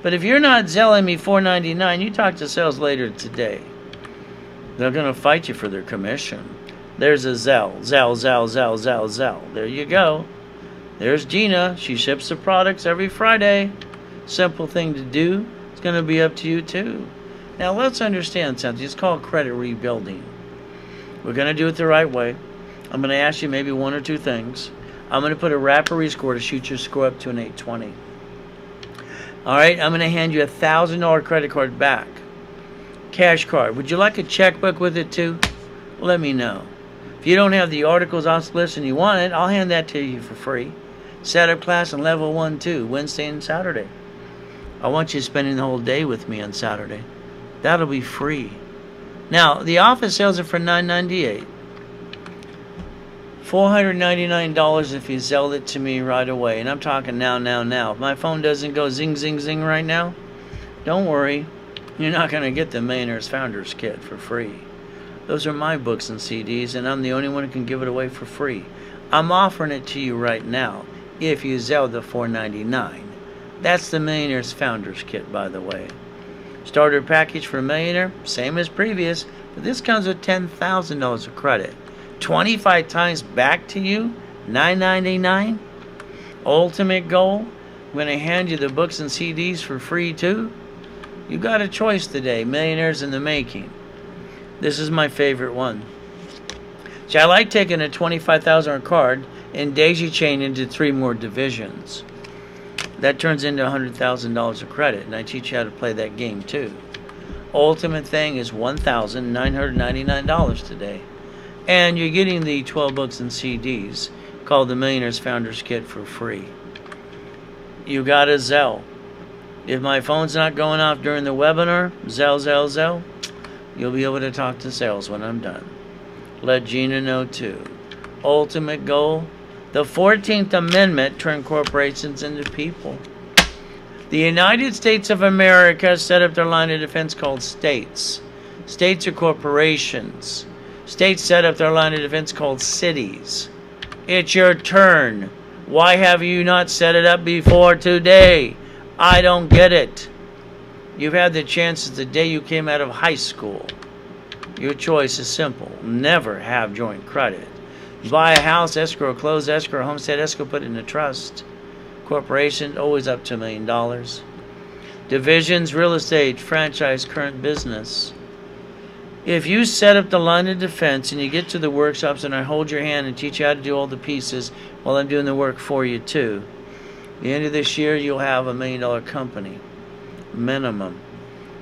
But if you're not selling me $499, you talk to sales later today. They're going to fight you for their commission. There's a Zell. There you go. There's Gina. She ships the products every Friday. Simple thing to do. It's going to be up to you too. Now let's understand something. It's called credit rebuilding. We're going to do it the right way. I'm going to ask you maybe one or two things. I'm going to put a Rappery score to shoot your score up to an 820. All right, I'm going to hand you a $1,000 credit card back. Cash card. Would you like a checkbook with it too? Let me know. If you don't have the articles on the list and you want it, I'll hand that to you for free. Setup class on level 1, 2, Wednesday and Saturday. I want you spending the whole day with me on Saturday. That'll be free. Now, the office sells it for $998. $499 if you sell it to me right away. And I'm talking now. If my phone doesn't go zing, zing, zing right now, don't worry. You're not going to get the Millionaire's Founders Kit for free. Those are my books and CDs, and I'm the only one who can give it away for free. I'm offering it to you right now if you sell the $499. That's the Millionaire's Founders Kit, by the way. Starter package for a millionaire, same as previous, but this comes with $10,000 of credit. 25 times back to you, $999. Ultimate goal, I'm going to hand you the books and CDs for free too. You got a choice today, Millionaires in the Making. This is my favorite one. See, I like taking a $25,000 card and daisy chain into 3 more divisions. That turns into $100,000 of credit, and I teach you how to play that game too. Ultimate thing is $1,999 today. And you're getting the 12 books and CDs called the Millionaire's Founders Kit for free. You got a Zelle. If my phone's not going off during the webinar, Zelle, you'll be able to talk to sales when I'm done. Let Gina know too. Ultimate goal, the 14th Amendment turn corporations into people. The United States of America set up their line of defense called states. States are corporations. States set up their line of defense called cities. It's your turn. Why have you not set it up before today? I don't get it. You've had the chance since the day you came out of high school. Your choice is simple. Never have joint credit. Buy a house, escrow, close escrow, homestead escrow, put it in a trust. Corporation, always up to $1 million. Divisions, real estate, franchise, current business. If you set up the line of defense and you get to the workshops and I hold your hand and teach you how to do all the pieces while I'm doing the work for you too, at the end of this year you'll have $1 million company. Minimum.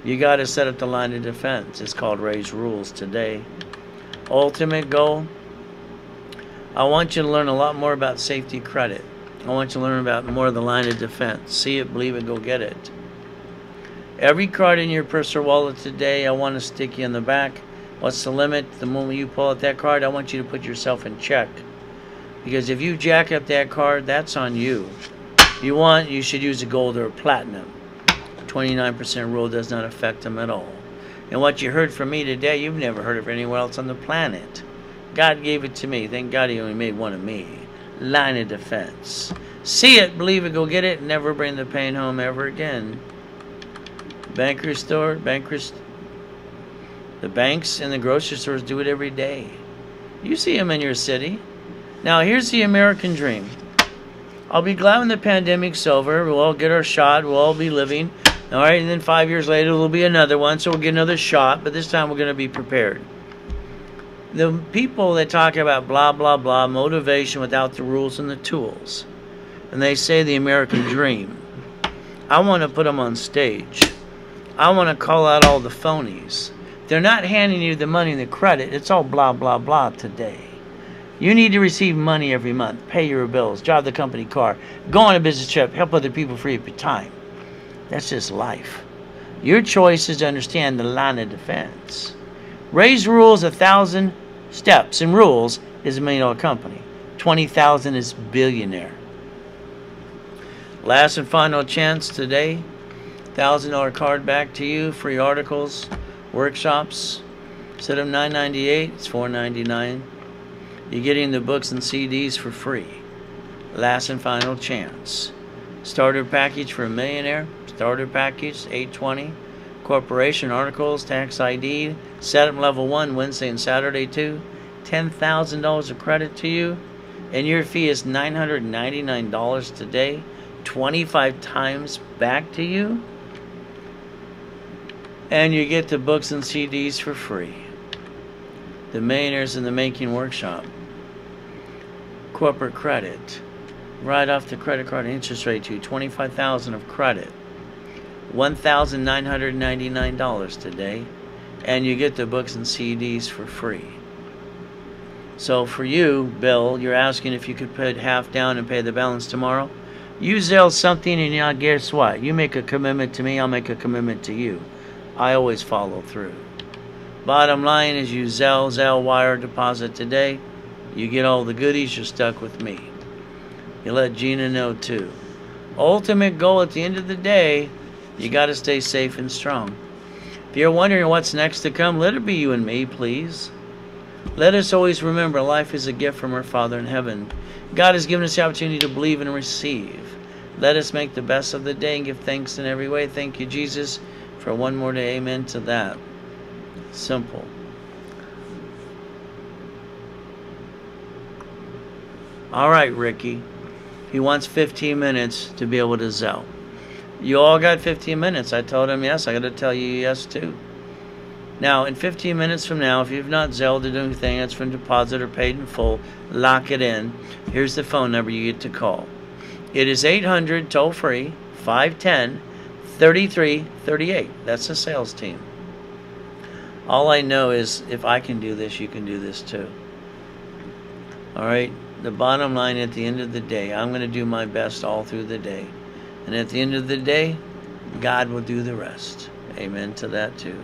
You got to set up the line of defense. It's called Raise Rules today. Ultimate goal, I want you to learn a lot more about safety credit. I want you to learn about more of the line of defense. See it, believe it, go get it. Every card in your purse or wallet today, I want to stick you in the back. What's the limit? The moment you pull out that card, I want you to put yourself in check. Because if you jack up that card, that's on you. You should use a gold or a platinum. 29% rule does not affect them at all. And what you heard from me today, you've never heard of anywhere else on the planet. God gave it to me. Thank God he only made one of me. Line of defense. See it, believe it, go get it, never bring the pain home ever again. Banker store, the banks and the grocery stores do it every day. You see them in your city. Now here's the American dream. I'll be glad when the pandemic's over. We'll all get our shot. We'll all be living. All right, and then 5 years later there'll be another one, so we'll get another shot, but this time we're going to be prepared. The people that talk about blah, blah, blah, motivation without the rules and the tools, and they say the American dream, I want to put them on stage. I want to call out all the phonies. They're not handing you the money and the credit. It's all blah, blah, blah today. You need to receive money every month, pay your bills, drive the company car, go on a business trip, help other people free up your time. That's just life. Your choice is to understand the line of defense. Ray's rules 1,000 steps and rules is $1 million company. 20,000 is billionaire. Last and final chance today. $1,000 card back to you. Free articles, workshops. Instead of $9.98, it's $4.99. You're getting the books and CDs for free. Last and final chance. Starter package for a millionaire. Starter package $820. Corporation articles, tax ID. Setup level 1 Wednesday and Saturday 2. $10,000 of credit to you, and your fee is $999 today. 25 times back to you, and you get the books and CDs for free. The Millionaires in the Making workshop. Corporate credit. Right off the credit card interest rate to you. $25,000 of credit. $1,999 today, and you get the books and CDs for free. So for you, Bill, you're asking if you could put half down and pay the balance tomorrow. You Zelle something, and now guess what? You make a commitment to me, I'll make a commitment to you. I always follow through. Bottom line is you Zelle wire deposit today. You get all the goodies, you're stuck with me. You let Gina know too. Ultimate goal at the end of the day, you got to stay safe and strong. If you're wondering what's next to come, let it be you and me, please. Let us always remember life is a gift from our Father in heaven. God has given us the opportunity to believe and receive. Let us make the best of the day and give thanks in every way. Thank you, Jesus, for one more day. Amen to that. Simple. All right, Ricky. He wants 15 minutes to be able to Zelle. You all got 15 minutes. I told him yes. I got to tell you yes, too. Now, in 15 minutes from now, if you've not Zelled or anything that's from deposit or paid in full, lock it in. Here's the phone number you get to call. It is 800 toll-free 510-3338. That's the sales team. All I know is if I can do this, you can do this too. All right? The bottom line at the end of the day, I'm going to do my best all through the day. And at the end of the day, God will do the rest. Amen to that too.